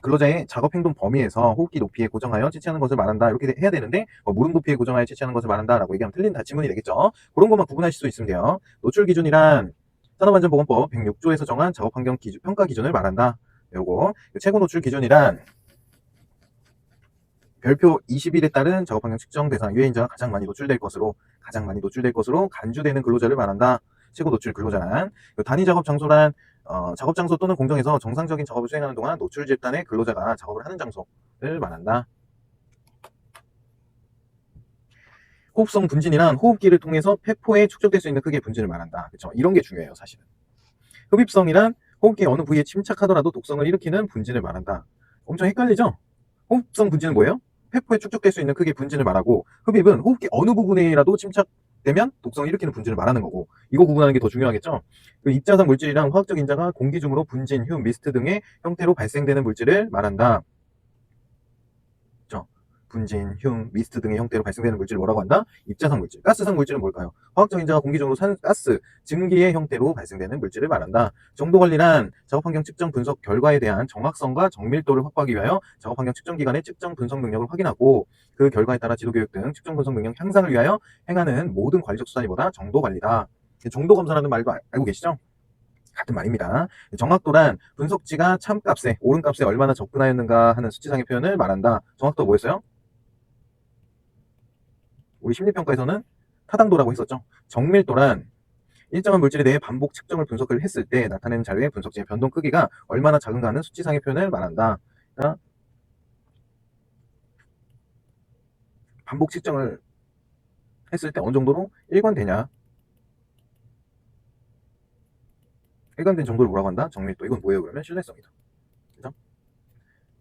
[SPEAKER 3] 근로자의 작업 행동 범위에서 호흡기 높이에 고정하여 채취하는 것을 말한다. 이렇게 해야 되는데 무릎 높이에 고정하여 채취하는 것을 말한다라고 얘기하면 틀린다 지문이 되겠죠. 그런 것만 구분하실 수 있으면 돼요. 노출 기준이란 산업안전보건법 106조에서 정한 작업환경 평가 기준을 말한다. 요거 최고 노출 기준이란 별표 20일에 따른 작업환경 측정 대상 유해인자가 가장 많이 노출될 것으로 간주되는 근로자를 말한다. 최고 노출 근로자란 단위 작업 장소란 작업 장소 또는 공정에서 정상적인 작업을 수행하는 동안 노출 집단의 근로자가 작업을 하는 장소를 말한다. 호흡성 분진이란 호흡기를 통해서 폐포에 축적될 수 있는 크기의 분진을 말한다. 그렇죠? 이런 게 중요해요, 사실은. 흡입성이란 호흡기의 어느 부위에 침착하더라도 독성을 일으키는 분진을 말한다. 엄청 헷갈리죠? 호흡성 분진은 뭐예요? 폐포에 축적될 수 있는 크기의 분진을 말하고, 흡입은 호흡기 어느 부분이라도 침착되면 독성을 일으키는 분진을 말하는 거고, 이거 구분하는 게 더 중요하겠죠? 그 입자상 물질이랑 화학적 인자가 공기 중으로 분진, 흉, 미스트 등의 형태로 발생되는 물질을 말한다. 분진, 흉, 미스트 등의 형태로 발생되는 물질을 뭐라고 한다? 입자상 물질. 가스상 물질은 뭘까요? 화학적 인자가 공기 중으로 가스, 증기의 형태로 발생되는 물질을 말한다. 정도관리란 작업환경 측정 분석 결과에 대한 정확성과 정밀도를 확보하기 위하여 작업환경 측정 기관의 측정 분석 능력을 확인하고 그 결과에 따라 지도교육 등 측정 분석 능력 향상을 위하여 행하는 모든 관리적 수단이 뭐다? 정도관리다. 정도검사라는 말도 알고 계시죠? 같은 말입니다. 정확도란 분석지가 참값에, 옳은값에 얼마나 접근하였는가 하는 수치상의 표현을 말한다. 정확도가 뭐였어요? 우리 심리평가에서는 타당도라고 했었죠. 정밀도란 일정한 물질에 대해 반복 측정을 분석을 했을 때 나타내는 자료의 분석지의 변동 크기가 얼마나 작은가 하는 수치상의 표현을 말한다. 그러니까 반복 측정을 했을 때 어느 정도로 일관되냐. 일관된 정도를 뭐라고 한다? 정밀도. 이건 뭐예요? 그러면 신뢰성이다. 그죠?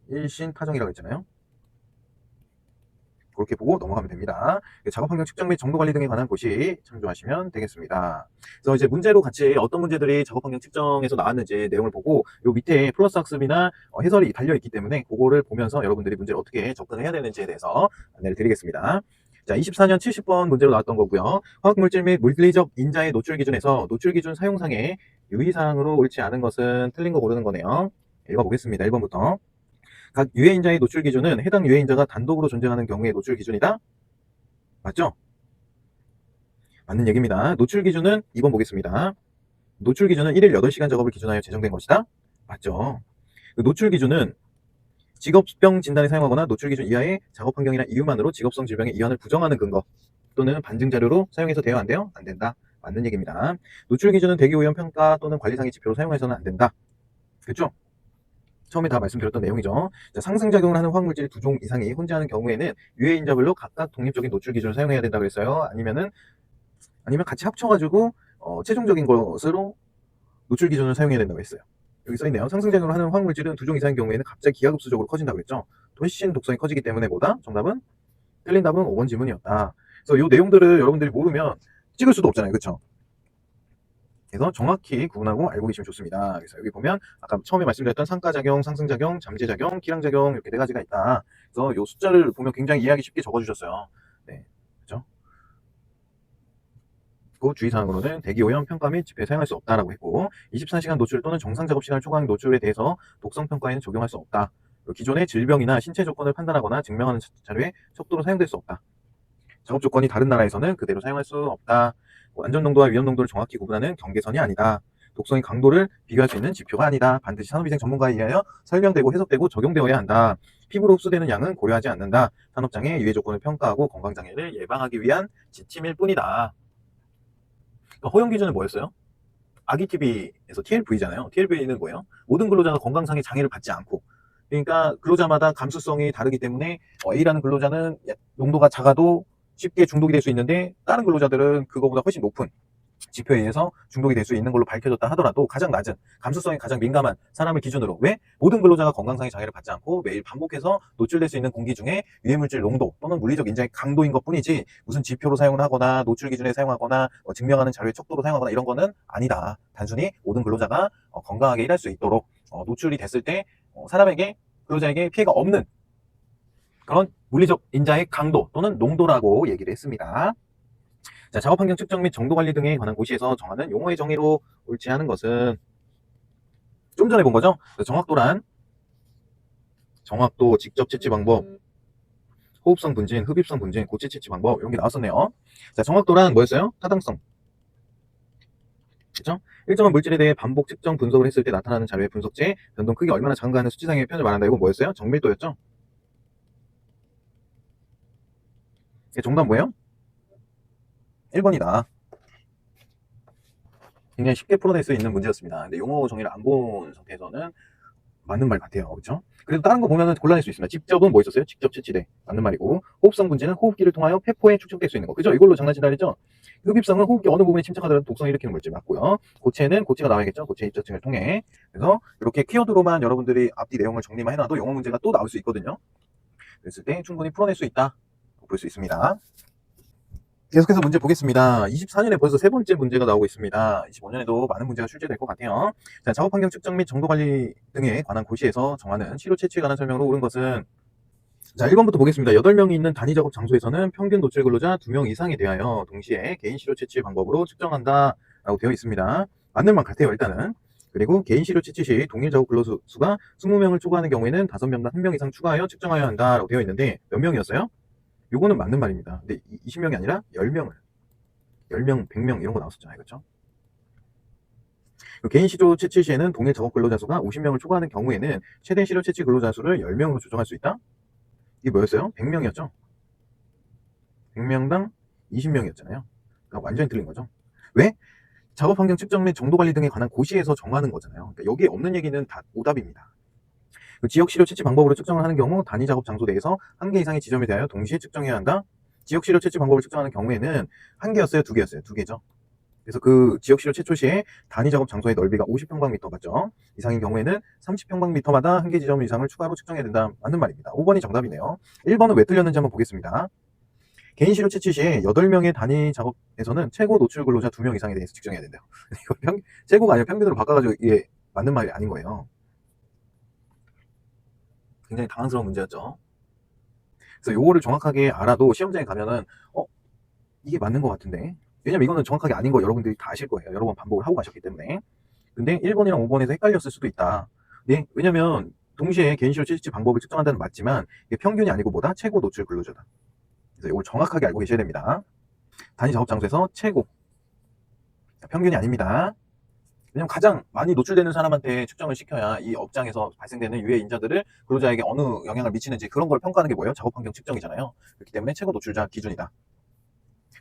[SPEAKER 3] 일신타정이라고 했잖아요. 그렇게 보고 넘어가면 됩니다. 작업환경 측정 및 정도관리 등에 관한 고시 참조하시면 되겠습니다. 그래서 이제 문제로 같이 어떤 문제들이 작업환경 측정에서 나왔는지 내용을 보고 요 밑에 플러스 학습이나 해설이 달려있기 때문에 그거를 보면서 여러분들이 문제를 어떻게 접근을 해야 되는지에 대해서 안내를 드리겠습니다. 자, 24년 70번 문제로 나왔던 거고요. 화학물질 및 물리적 인자의 노출 기준에서 노출 기준 사용상의 유의사항으로 옳지 않은 것은 틀린 거 고르는 거네요. 읽어보겠습니다. 1번부터. 각 유해인자의 노출 기준은 해당 유해인자가 단독으로 존재하는 경우의 노출 기준이다. 맞죠? 맞는 얘기입니다. 노출 기준은 2번 보겠습니다. 노출 기준은 1일 8시간 작업을 기준하여 제정된 것이다. 맞죠? 노출 기준은 직업병 진단에 사용하거나 노출 기준 이하의 작업 환경이나 이유만으로 직업성 질병의 이완을 부정하는 근거 또는 반증 자료로 사용해서 돼요? 안 돼요? 안 된다. 맞는 얘기입니다. 노출 기준은 대기오염 평가 또는 관리상의 지표로 사용해서는 안 된다. 그렇죠? 처음에 다 말씀드렸던 내용이죠. 자, 상승작용을 하는 화학물질 2종 이상이 혼재하는 경우에는 유해인자별로 각각 독립적인 노출 기준을 사용해야 된다고 했어요. 아니면 같이 합쳐가지고 최종적인 것으로 노출 기준을 사용해야 된다고 했어요. 여기 써있네요. 상승작용을 하는 화학물질은 2종 이상의 경우에는 갑자기 기하급수적으로 커진다고 했죠. 훨씬 독성이 커지기 때문에 뭐다? 정답은? 틀린 답은 5번 지문이었다. 그래서 이 내용들을 여러분들이 모르면 찍을 수도 없잖아요. 그렇죠? 그래서 정확히 구분하고 알고 계시면 좋습니다. 그래서 여기 보면 아까 처음에 말씀드렸던 상가작용, 상승작용, 잠재작용, 기량작용 이렇게 4가지가 있다. 그래서 이 숫자를 보면 굉장히 이해하기 쉽게 적어주셨어요. 네, 그렇죠? 그 주의사항으로는 대기오염 평가 및 집회에 사용할 수 없다라고 했고 24시간 노출 또는 정상작업시간 초과한 노출에 대해서 독성평가에는 적용할 수 없다. 기존의 질병이나 신체 조건을 판단하거나 증명하는 자료에 척도로 사용될 수 없다. 작업 조건이 다른 나라에서는 그대로 사용할 수 없다. 안전농도와 위험농도를 정확히 구분하는 경계선이 아니다. 독성의 강도를 비교할 수 있는 지표가 아니다. 반드시 산업위생 전문가에 의하여 설명되고 해석되고 적용되어야 한다. 피부로 흡수되는 양은 고려하지 않는다. 산업장애 유해 조건을 평가하고 건강장애를 예방하기 위한 지침일 뿐이다. 허용 기준은 뭐였어요? 아기TV에서 TLV잖아요. TLV는 뭐예요? 모든 근로자가 건강상의 장애를 받지 않고, 그러니까 근로자마다 감수성이 다르기 때문에 A라는 근로자는 농도가 작아도 쉽게 중독이 될 수 있는데 다른 근로자들은 그거보다 훨씬 높은 지표에 의해서 중독이 될 수 있는 걸로 밝혀졌다 하더라도 가장 낮은 감수성이 가장 민감한 사람을 기준으로, 왜? 모든 근로자가 건강상의 장애를 받지 않고 매일 반복해서 노출될 수 있는 공기 중에 유해물질 농도 또는 물리적 인자의 강도인 것 뿐이지 무슨 지표로 사용을 하거나 노출 기준에 사용하거나 증명하는 자료의 척도로 사용하거나 이런 거는 아니다. 단순히 모든 근로자가 건강하게 일할 수 있도록 노출이 됐을 때 사람에게, 근로자에게 피해가 없는 그런 물리적 인자의 강도 또는 농도라고 얘기를 했습니다. 자, 작업환경 측정 및 정도관리 등에 관한 고시에서 정하는 용어의 정의로 옳지 않은 것은 좀 전에 본 거죠. 정확도란 정확도, 직접 채취 방법, 호흡성 분진, 흡입성 분진, 고체 채취 방법 이런 게 나왔었네요. 자, 정확도란 뭐였어요? 타당성. 그렇죠? 일정한 물질에 대해 반복 측정 분석을 했을 때 나타나는 자료의 분석체 변동 크기 얼마나 작은가 하는 수치상의 표현을 말한다. 이거 뭐였어요? 정밀도였죠? 정답 뭐예요? 1번이다. 굉장히 쉽게 풀어낼 수 있는 문제였습니다. 근데 용어 정의를 안 본 상태에서는 맞는 말 같아요. 그렇죠? 그래도 다른 거 보면은 곤란할 수 있습니다. 직접은 뭐 있었어요? 직접 채취대. 맞는 말이고. 호흡성 분진은 호흡기를 통하여 폐포에 축적될 수 있는 거. 그죠? 이걸로 장난친다 그랬죠? 흡입성은 호흡기 어느 부분에 침착하더라도 독성을 일으키는 물질 맞고요. 고체는 고체가 나와야겠죠? 고체 입자층을 통해. 그래서 이렇게 키워드로만 여러분들이 앞뒤 내용을 정리만 해놔도 영어 문제가 또 나올 수 있거든요. 그랬을 때 충분히 풀어낼 수 있다. 볼 수 있습니다. 계속해서 문제 보겠습니다. 24년에 벌써 세 번째 문제가 나오고 있습니다. 25년에도 많은 문제가 출제될 것 같아요. 자, 작업환경 측정 및 정도관리 등에 관한 고시에서 정하는 시료 채취에 관한 설명으로 옳은 것은, 자, 1번부터 보겠습니다. 8명이 있는 단위 작업 장소에서는 평균 노출 근로자 2명 이상에 대하여 동시에 개인 시료 채취 방법으로 측정한다 라고 되어 있습니다. 맞는 말 같아요, 일단은. 그리고 개인 시료 채취 시 동일 작업 근로수가 20명을 초과하는 경우에는 5명당 1명 이상 추가하여 측정하여야 한다라고 되어 있는데 몇 명이었어요? 요거는 맞는 말입니다. 근데 20명이 아니라 10명, 100명 이런 거 나왔었잖아요. 그렇죠? 개인 시료 채취 시에는 동일 작업 근로자 수가 50명을 초과하는 경우에는 최대 시료 채취 근로자 수를 10명으로 조정할 수 있다? 이게 뭐였어요? 100명이었죠? 100명당 20명이었잖아요. 그러니까 완전히 틀린 거죠. 왜? 작업 환경 측정 및 정도 관리 등에 관한 고시에서 정하는 거잖아요. 그러니까 여기에 없는 얘기는 다 오답입니다. 지역 시료 채취 방법으로 측정을 하는 경우 단위 작업 장소 내에서 1개 이상의 지점에 대하여 동시에 측정해야 한다. 지역 시료 채취 방법을 측정하는 경우에는 1개였어요? 2개였어요? 2개죠. 그래서 그 지역 시료 채취 시에 단위 작업 장소의 넓이가 50평방미터 맞죠? 이상인 경우에는 30평방미터마다 1개 지점 이상을 추가로 측정해야 된다. 맞는 말입니다. 5번이 정답이네요. 1번은 왜 틀렸는지 한번 보겠습니다. 개인 시료 채취 시에 8명의 단위 작업에서는 최고 노출 근로자 2명 이상에 대해서 측정해야 된대요. 이거 최고가 아니라 평균으로 바꿔가지고 이게 맞는 말이 아닌 거예요. 굉장히 당황스러운 문제였죠. 그래서 요거를 정확하게 알아도 시험장에 가면은 이게 맞는 것 같은데, 왜냐면 이거는 정확하게 아닌 거 여러분들이 다 아실 거예요. 여러 번 반복을 하고 가셨기 때문에. 근데 1번이랑 5번에서 헷갈렸을 수도 있다. 네, 왜냐면 동시에 개인 시료 채취 방법을 측정한다는 맞지만 이게 평균이 아니고 뭐다? 최고 노출 근로자다. 그래서 이걸 정확하게 알고 계셔야 됩니다. 단위 작업 장소에서 최고, 평균이 아닙니다. 왜냐면 가장 많이 노출되는 사람한테 측정을 시켜야 이 업장에서 발생되는 유해 인자들을 근로자에게 어느 영향을 미치는지 그런 걸 평가하는 게 뭐예요? 작업 환경 측정이잖아요. 그렇기 때문에 최고 노출자 기준이다.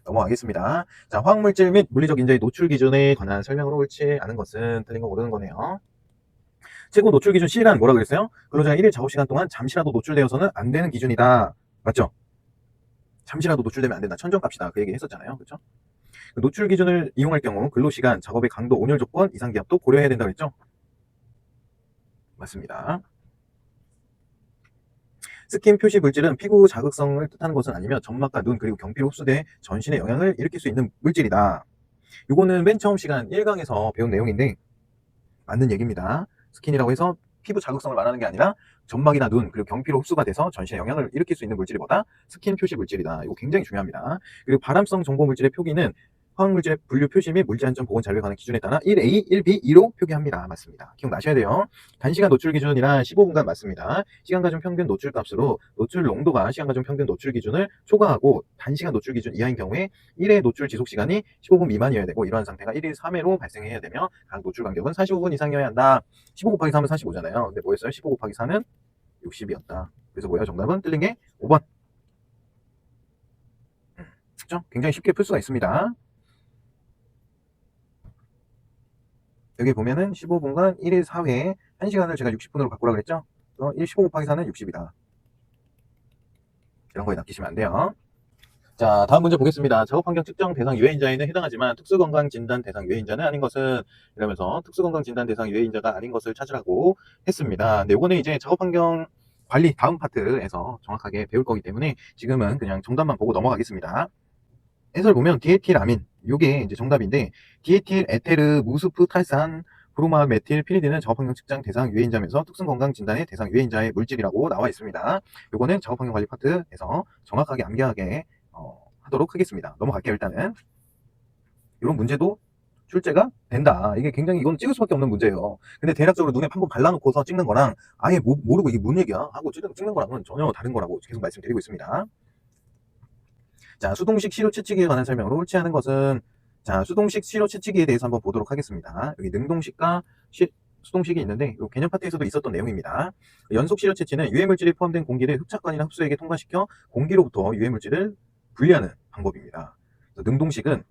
[SPEAKER 3] 넘어가겠습니다. 자, 화학물질 및 물리적 인자의 노출 기준에 관한 설명으로 옳지 않은 것은 틀린 거 모르는 거네요. 최고 노출 기준 C란 뭐라 그랬어요? 근로자가 1일 작업 시간 동안 잠시라도 노출되어서는 안 되는 기준이다. 맞죠? 잠시라도 노출되면 안 된다. 천정값이다. 그 얘기 했었잖아요. 그렇죠? 노출 기준을 이용할 경우 근로시간, 작업의 강도, 온열 조건, 이상 기압도 고려해야 된다고 했죠? 맞습니다. 스킨 표시 물질은 피부 자극성을 뜻하는 것은 아니며 점막과 눈 그리고 경피로 흡수돼 전신에 영향을 일으킬 수 있는 물질이다. 이거는 맨 처음 시간 1강에서 배운 내용인데 맞는 얘기입니다. 스킨이라고 해서 피부 자극성을 말하는 게 아니라 점막이나 눈 그리고 경피로 흡수가 돼서 전신에 영향을 일으킬 수 있는 물질이 뭐다? 스킨 표시 물질이다. 이거 굉장히 중요합니다. 그리고 발암성 정보 물질의 표기는 화학물질의 분류 표시 및 물질안전 보건 자료에 관한 기준에 따라 1A, 1B, 2로 표기합니다. 맞습니다. 기억나셔야 돼요. 단시간 노출 기준이란 15분간 맞습니다. 시간과 중 평균 노출 값으로 노출 농도가 시간과 중 평균 노출 기준을 초과하고 단시간 노출 기준 이하인 경우에 1회 노출 지속 시간이 15분 미만이어야 되고 이러한 상태가 1일 3회로 발생해야 되며 각 노출 간격은 45분 이상이어야 한다. 15 곱하기 3은 45잖아요. 근데 뭐였어요? 15 곱하기 4는 60이었다. 그래서 뭐예요? 정답은 틀린 게 5번. 그렇죠? 굉장히 쉽게 풀 수가 있습니다. 여기 보면은 15분간 1일 4회 1시간을 제가 60분으로 바꾸라 그랬죠? 15 곱하기 4는 60이다. 이런 거에 낚이시면 안 돼요. 자, 다음 문제 보겠습니다. 작업환경 측정 대상 유해인자에는 해당하지만 특수건강진단 대상 유해인자는 아닌 것은, 이러면서 특수건강진단 대상 유해인자가 아닌 것을 찾으라고 했습니다. 근데 요거는 이제 작업환경 관리 다음 파트에서 정확하게 배울 거기 때문에 지금은 그냥 정답만 보고 넘어가겠습니다. 해설 보면 디에틸아민, 요게 이제 정답인데, 디에틸 에테르 무스프 탈산 브로마 메틸 피리딘은 작업환경 측정 대상 유해인자면서 특수건강진단의 대상 유해인자의 물질이라고 나와 있습니다. 요거는 작업환경 관리 파트에서 정확하게 암기하게 하도록 하겠습니다. 넘어갈게요. 일단은 이런 문제도 출제가 된다. 이게 굉장히, 이건 찍을 수밖에 없는 문제예요. 근데 대략적으로 눈에 한번 발라놓고서 찍는 거랑 아예 모르고 이게 뭔 얘기야 하고 찍는 거랑은 전혀 다른 거라고 계속 말씀드리고 있습니다. 자, 수동식 시료 채찍에 관한 설명으로 옳지 않은 것은, 자, 수동식 시료 채찍에 대해서 한번 보도록 하겠습니다. 여기 능동식과 수동식이 있는데 이 개념 파트에서도 있었던 내용입니다. 연속 시료 채취는 유해물질이 포함된 공기를 흡착관이나 흡수액에 통과시켜 공기로부터 유해물질을 분리하는 방법입니다. 능동식은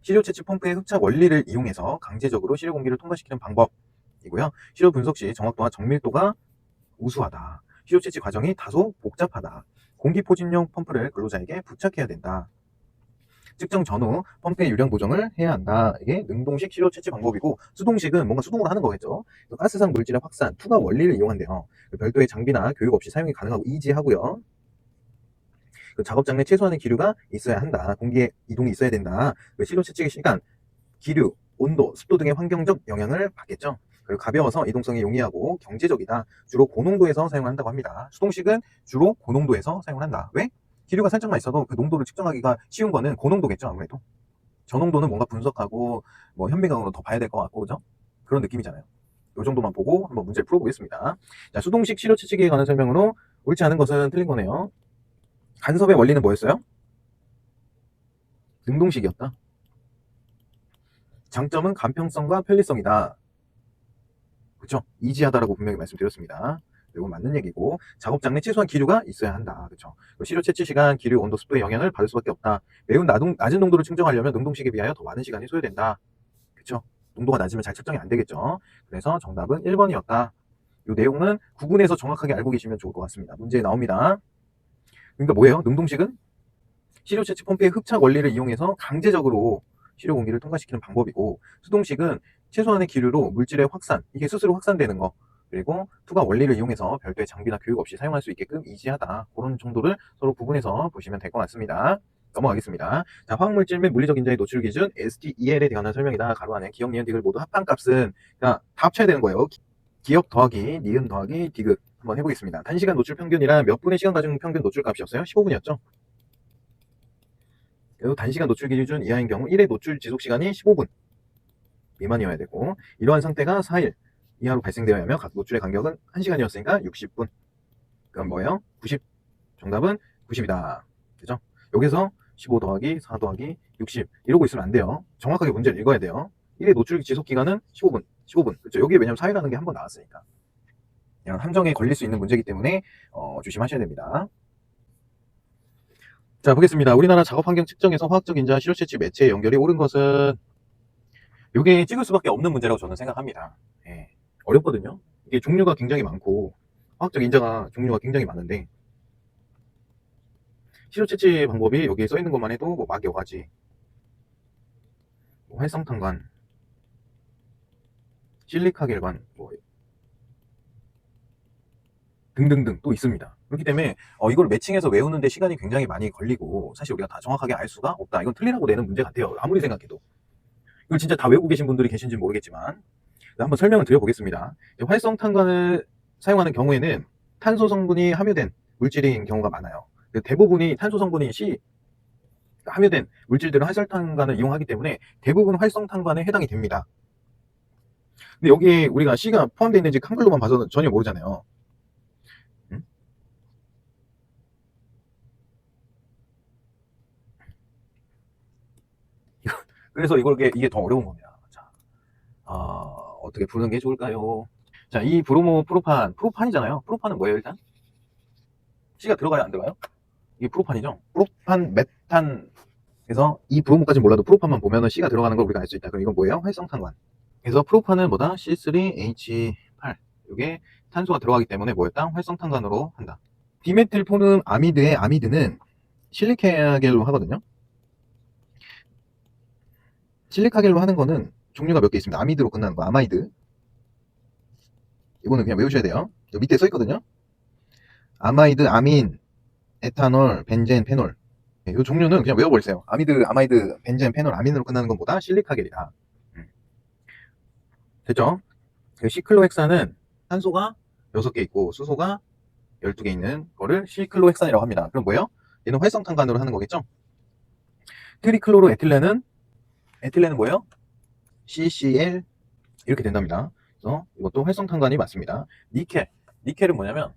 [SPEAKER 3] 시료 채취 펌프의 흡착 원리를 이용해서 강제적으로 시료 공기를 통과시키는 방법이고요. 시료 분석 시 정확도와 정밀도가 우수하다. 시료 채취 과정이 다소 복잡하다. 공기 포진용 펌프를 근로자에게 부착해야 된다. 측정 전후 펌프의 유량 보정을 해야 한다. 이게 능동식 시료 채취 방법이고, 수동식은 뭔가 수동으로 하는 거겠죠. 가스상 물질의 확산, 투과 원리를 이용한대요. 별도의 장비나 교육 없이 사용이 가능하고 이지하고요. 작업 장내 최소한의 기류가 있어야 한다. 공기의 이동이 있어야 된다. 시료 채취의 시간, 기류, 온도, 습도 등의 환경적 영향을 받겠죠. 그리고 가벼워서 이동성이 용이하고 경제적이다. 주로 고농도에서 사용한다고 합니다. 수동식은 주로 고농도에서 사용을 한다. 왜? 기류가 살짝만 있어도 그 농도를 측정하기가 쉬운 거는 고농도겠죠, 아무래도. 저농도는 뭔가 분석하고 뭐 현미경으로 더 봐야 될 것 같고, 그죠? 그런 느낌이잖아요. 이 정도만 보고 한번 문제를 풀어보겠습니다. 자, 수동식 시료 채취기에 관한 설명으로 옳지 않은 것은 틀린 거네요. 간섭의 원리는 뭐였어요? 능동식이었다. 장점은 간편성과 편리성이다. 그렇죠? 이지하다라고 분명히 말씀드렸습니다. 이건 맞는 얘기고, 작업 장내 최소한 기류가 있어야 한다. 그렇죠? 시료 채취 시간, 기류, 온도, 습도의 영향을 받을 수밖에 없다. 매우 낮은 농도를 측정하려면 능동식에 비하여 더 많은 시간이 소요된다. 그렇죠? 농도가 낮으면 잘 측정이 안 되겠죠. 그래서 정답은 1번이었다. 이 내용은 구분해서 정확하게 알고 계시면 좋을 것 같습니다. 문제에 나옵니다. 그러니까 뭐예요? 능동식은 시료 채취 펌프의 흡착 원리를 이용해서 강제적으로 시료 공기를 통과시키는 방법이고, 수동식은 최소한의 기류로 물질의 확산, 이게 스스로 확산되는 거, 그리고 투과 원리를 이용해서 별도의 장비나 교육 없이 사용할 수 있게끔 이지하다. 그런 정도를 서로 구분해서 보시면 될 것 같습니다. 넘어가겠습니다. 자, 화학물질 및 물리적 인자의 노출 기준 STEL에 관한 설명이다. 가로 안에 기억, 니은, 디귿 모두 합한 값은, 그러니까 다 합쳐야 되는 거예요. 기억 더하기 니은 더하기 디귿 한번 해보겠습니다. 단시간 노출 평균이란 몇 분의 시간 과정 평균 노출 값이었어요? 15분이었죠? 그리고 단시간 노출 기준 이하인 경우 1회 노출 지속 시간이 15분 미만이어야 되고, 이러한 상태가 4일 이하로 발생되어야 하며 각 노출의 간격은 1시간이었으니까 60분. 그럼 뭐예요? 90. 정답은 90이다. 그죠? 여기서 15 더하기 4 더하기 60 이러고 있으면 안 돼요. 정확하게 문제를 읽어야 돼요. 1회 노출 지속 기간은 15분. 15분. 그렇죠? 여기에 왜냐면 4일이라는 게 한 번 나왔으니까. 그냥 함정에 걸릴 수 있는 문제이기 때문에 조심하셔야 됩니다. 자, 보겠습니다. 우리나라 작업환경 측정에서 화학적 인자 시료 채취 매체의 연결이 옳은 것은, 이게 찍을 수밖에 없는 문제라고 저는 생각합니다. 예, 어렵거든요. 이게 종류가 굉장히 많고 화학적 인자가 종류가 굉장히 많은데, 시료 채취 방법이 여기에 써 있는 것만 해도 뭐 막여가지, 뭐 활성탄관, 실리카겔관, 뭐 등등등 또 있습니다. 그렇기 때문에 이걸 매칭해서 외우는데 시간이 굉장히 많이 걸리고, 사실 우리가 다 정확하게 알 수가 없다. 이건 틀리라고 내는 문제 같아요. 아무리 생각해도. 이걸 진짜 다 외우고 계신 분들이 계신지 모르겠지만 한번 설명을 드려보겠습니다. 활성탄관을 사용하는 경우에는 탄소 성분이 함유된 물질인 경우가 많아요. 대부분이 탄소 성분이 함유된 물질들은 활성탄관을 이용하기 때문에 대부분 활성탄관에 해당이 됩니다. 근데 여기에 우리가 C가 포함되어 있는지 한글로만 봐서는 전혀 모르잖아요. 그래서 이게 더 어려운 겁니다. 자, 어떻게 부르는 게 좋을까요? 자, 이 브로모 프로판이잖아요. 프로판은 뭐예요, 일단? C가 들어가요, 안 들어가요? 이게 프로판이죠. 프로판, 메탄. 그래서 이 브로모까지 몰라도 프로판만 보면은 C가 들어가는 걸 우리가 알 수 있다. 그럼 이건 뭐예요? 활성탄관. 그래서 프로판은 뭐다? C3H8. 이게 탄소가 들어가기 때문에 뭐였다? 활성탄관으로 한다. 디메틸포름 아미드의 아미드는 실리카겔로 하거든요. 실리카겔로 하는 거는 종류가 몇 개 있습니다. 아미드로 끝나는 거, 아마이드. 이거는 그냥 외우셔야 돼요. 여기 밑에 써 있거든요. 아마이드, 아민, 에탄올, 벤젠, 페놀. 이 종류는 그냥 외워버리세요. 아미드, 아마이드, 벤젠, 페놀, 아민으로 끝나는 것보다 실리카겔이다. 됐죠? 그 시클로헥산은 탄소가 6개 있고 수소가 12개 있는 거를 시클로헥산이라고 합니다. 그럼 뭐예요? 얘는 활성탄관으로 하는 거겠죠? 트리클로로에틸렌은 뭐예요? CCl 이렇게 된답니다. 그래서 이것도 활성탄관이 맞습니다. 니켈은 뭐냐면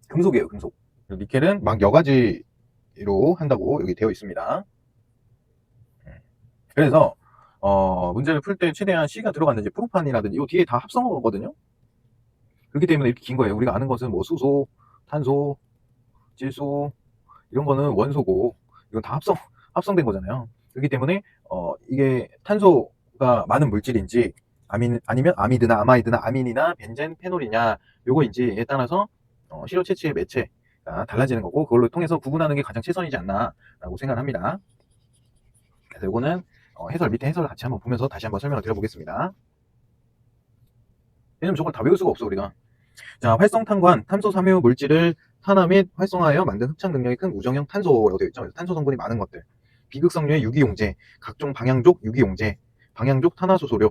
[SPEAKER 3] 금속이에요, 금속. 니켈은 막 여가지로 한다고 여기 되어 있습니다. 그래서 문제를 풀 때 최대한 C가 들어갔는지 프로판이라든지 이 뒤에 다 합성어거든요. 그렇기 때문에 이렇게 긴 거예요. 우리가 아는 것은 뭐 수소, 탄소, 질소 이런 거는 원소고 이건 다 합성된 거잖아요. 그렇기 때문에 이게 탄소가 많은 물질인지 아니면 아미드나 아마이드나 아민이나 벤젠, 페놀이냐 요거인지에 따라서 시료 채취의 매체가 달라지는 거고 그걸로 통해서 구분하는 게 가장 최선이지 않나라고 생각을 합니다. 그래서 요거는 밑에 해설을 같이 한번 보면서 다시 한번 설명을 드려보겠습니다. 왜냐면 저걸 다 외울 수가 없어 우리가. 자, 활성탄관, 탄소 삼유 물질을 탄화 및 활성화하여 만든 흡착 능력이 큰 우정형 탄소라고 되어 있죠. 탄소 성분이 많은 것들. 비극성류의 유기용제, 각종 방향족 유기용제, 방향족 탄화수소료,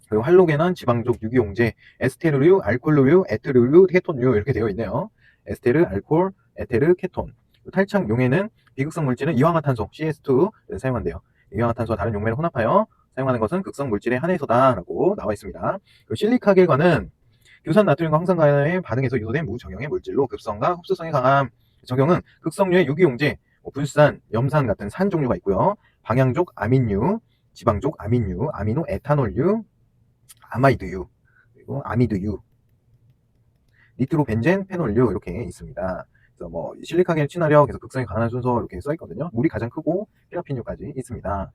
[SPEAKER 3] 그리고 할로겐한 지방족 유기용제, 에스테르류, 알코올류, 에트르류, 케톤류 이렇게 되어 있네요. 에스테르, 알코올, 에테르, 케톤. 탈착용에는 비극성 물질은 이황화탄소 CS2를 사용한대요. 이황화탄소와 다른 용매를 혼합하여 사용하는 것은 극성 물질에 한해서다라고 나와 있습니다. 그리고 실리카겔과는 규산 나트륨과 황산과의 반응에서 유도된 무적용의 물질로 급성과 흡수성이 강함. 적용은 극성류의 유기용제, 불산, 염산 같은 산 종류가 있고요. 방향족 아민류, 지방족 아민류, 아미노 에탄올류, 아마이드유, 그리고 아미드유, 니트로벤젠, 페놀류 이렇게 있습니다. 그래서 뭐 실리카겔 친화력, 그래서 극성이 강한 순서 이렇게 써 있거든요. 물이 가장 크고 피라핀류까지 있습니다.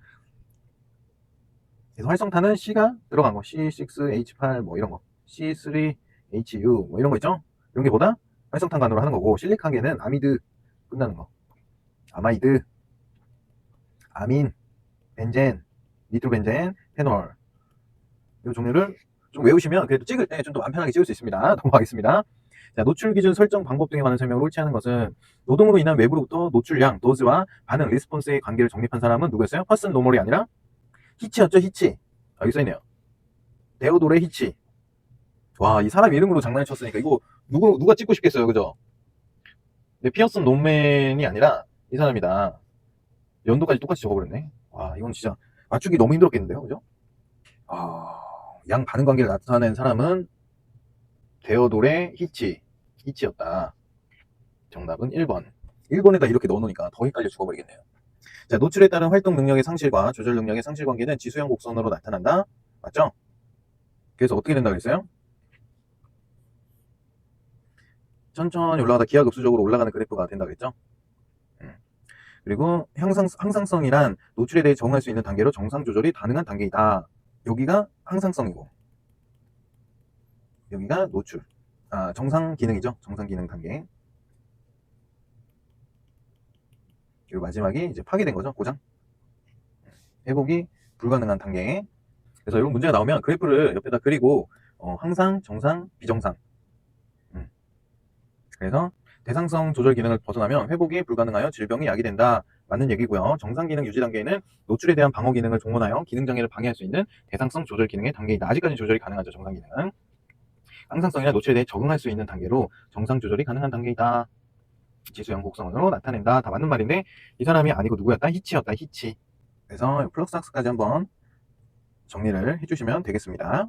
[SPEAKER 3] 그래서 활성탄은 C가 들어간 거, C6H8 뭐 이런 거, C3HU 뭐 이런 거 있죠? 이런 게 보다 활성탄관으로 하는 거고, 실리카겔은 아미드 끝나는 거, 아마이드, 아민, 벤젠, 니트로벤젠, 페놀 이 종류를 좀 외우시면 그래도 찍을 때 좀 더 마음 편하게 찍을 수 있습니다. 넘어가겠습니다. 자, 노출 기준 설정 방법 등에 관한 설명을 옳지 않은 것은 노동으로 인한 외부로부터 노출량, 도즈와 반응, 리스폰스의 관계를 정립한 사람은 누구였어요? 퍼슨 노멀이 아니라 히치였죠, 히치. 여기 써있네요. 데오도레 히치. 와, 이 사람 이름으로 장난을 쳤으니까 이거 누가 찍고 싶겠어요, 그죠? 근데 피어슨 논맨이 아니라 이 사람이다. 연도까지 똑같이 적어버렸네. 와, 이건 진짜 맞추기 너무 힘들었겠는데요, 그죠? 양 반응 관계를 나타낸 사람은 데오도레 히치였다. 정답은 1번. 1번에다 이렇게 넣어놓으니까 더 헷갈려 죽어버리겠네요. 자, 노출에 따른 활동 능력의 상실과 조절 능력의 상실 관계는 지수형 곡선으로 나타난다. 맞죠? 그래서 어떻게 된다고 그랬어요? 천천히 올라가다 기하급수적으로 올라가는 그래프가 된다고 그랬죠? 그리고 항상성이란 노출에 대해 적응할 수 있는 단계로 정상 조절이 가능한 단계이다. 여기가 항상성이고 여기가 노출. 정상 기능이죠. 정상 기능 단계. 그리고 마지막이 이제 파괴된 거죠. 고장. 회복이 불가능한 단계. 그래서 이런 문제가 나오면 그래프를 옆에다 그리고 항상, 정상, 비정상. 그래서 대상성 조절 기능을 벗어나면 회복이 불가능하여 질병이 야기된다. 맞는 얘기고요. 정상 기능 유지 단계에는 노출에 대한 방어 기능을 동원하여 기능 장애를 방해할 수 있는 대상성 조절 기능의 단계이다. 아직까지 조절이 가능하죠. 정상 기능은. 항상성이나 노출에 대해 적응할 수 있는 단계로 정상 조절이 가능한 단계이다. 지수형 곡선으로 나타낸다. 다 맞는 말인데 이 사람이 아니고 누구였다? 히치였다. 히치. 그래서 플럭스악스까지 한번 정리를 해주시면 되겠습니다.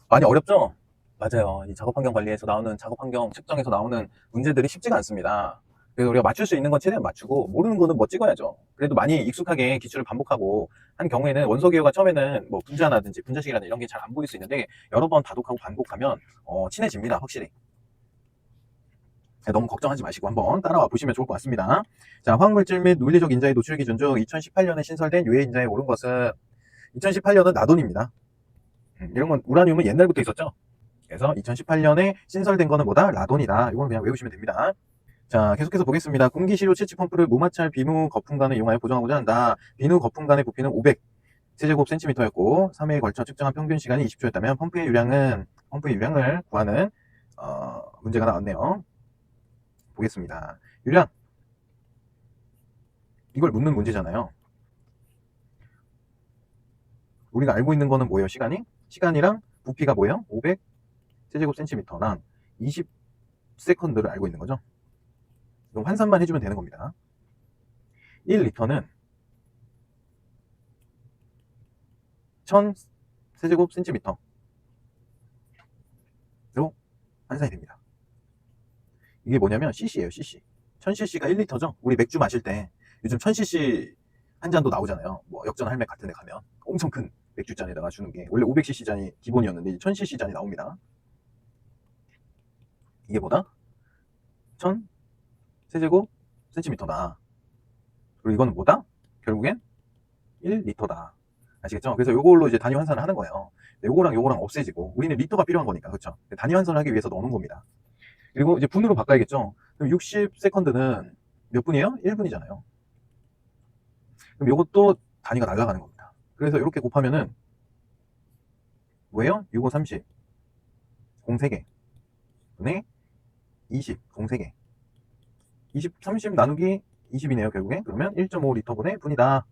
[SPEAKER 3] 많이 어렵죠? 맞아요. 이 작업 환경 관리에서 나오는 작업 환경 측정에서 나오는 문제들이 쉽지가 않습니다. 그래서 우리가 맞출 수 있는 건 최대한 맞추고 모르는 거는 뭐 찍어야죠. 그래도 많이 익숙하게 기출을 반복하고 한 경우에는 원소 기호가 처음에는 뭐 분자라든지 분자식이라든지 이런 게 잘 안 보일 수 있는데 여러 번 다독하고 반복하면 친해집니다. 확실히. 너무 걱정하지 마시고 한번 따라와 보시면 좋을 것 같습니다. 자, 화학물질 및 물리적 인자의 노출 기준 중 2018년에 신설된 유해 인자에 오른 것은 2018년은 나돈입니다. 이런 건 우라늄은 옛날부터 있었죠. 그래서 2018년에 신설된 거는 뭐다? 라돈이다. 이건 그냥 외우시면 됩니다. 자, 계속해서 보겠습니다. 공기시료 채취 펌프를 무마찰 비누 거품관을 이용하여 보정하고자 한다. 비누 거품관의 부피는 500 세제곱 센티미터였고 3회에 걸쳐 측정한 평균 시간이 20초였다면 펌프의 유량을 구하는 문제가 나왔네요. 보겠습니다. 유량, 이걸 묻는 문제잖아요. 우리가 알고 있는 거는 뭐예요? 시간이랑 부피가 뭐예요? 500 세제곱 센티미터랑 20세컨드를 알고 있는 거죠. 그럼 환산만 해주면 되는 겁니다. 1리터는 1000 세제곱 센티미터로 환산이 됩니다. 이게 뭐냐면 cc예요. cc. 1000cc가 1리터죠. 우리 맥주 마실 때 요즘 1000cc 한 잔도 나오잖아요. 뭐 역전 할맥 같은 데 가면 엄청 큰 맥주 잔에다가 주는 게 원래 500cc 잔이 기본이었는데 1000cc 잔이 나옵니다. 이게 뭐다? 1000 세제곱 센티미터다. 그리고 이거는 뭐다? 결국엔 1리터다. 아시겠죠? 그래서 요걸로 이제 단위 환산을 하는 거예요. 요거랑 없애지고 우리는 리터가 필요한 거니까, 그렇죠? 단위 환산을 하기 위해서 넣는 겁니다. 그리고 이제 분으로 바꿔야겠죠? 그럼 60세컨드는 몇 분이에요? 1분이잖아요. 그럼 요것도 단위가 날아가는 겁니다. 그래서 이렇게 곱하면은 뭐예요? 65, 30 공 3개 분의 20 공 3개 20, 30 나누기 20이네요, 결국에. 그러면 1.5리터 분의 분이다.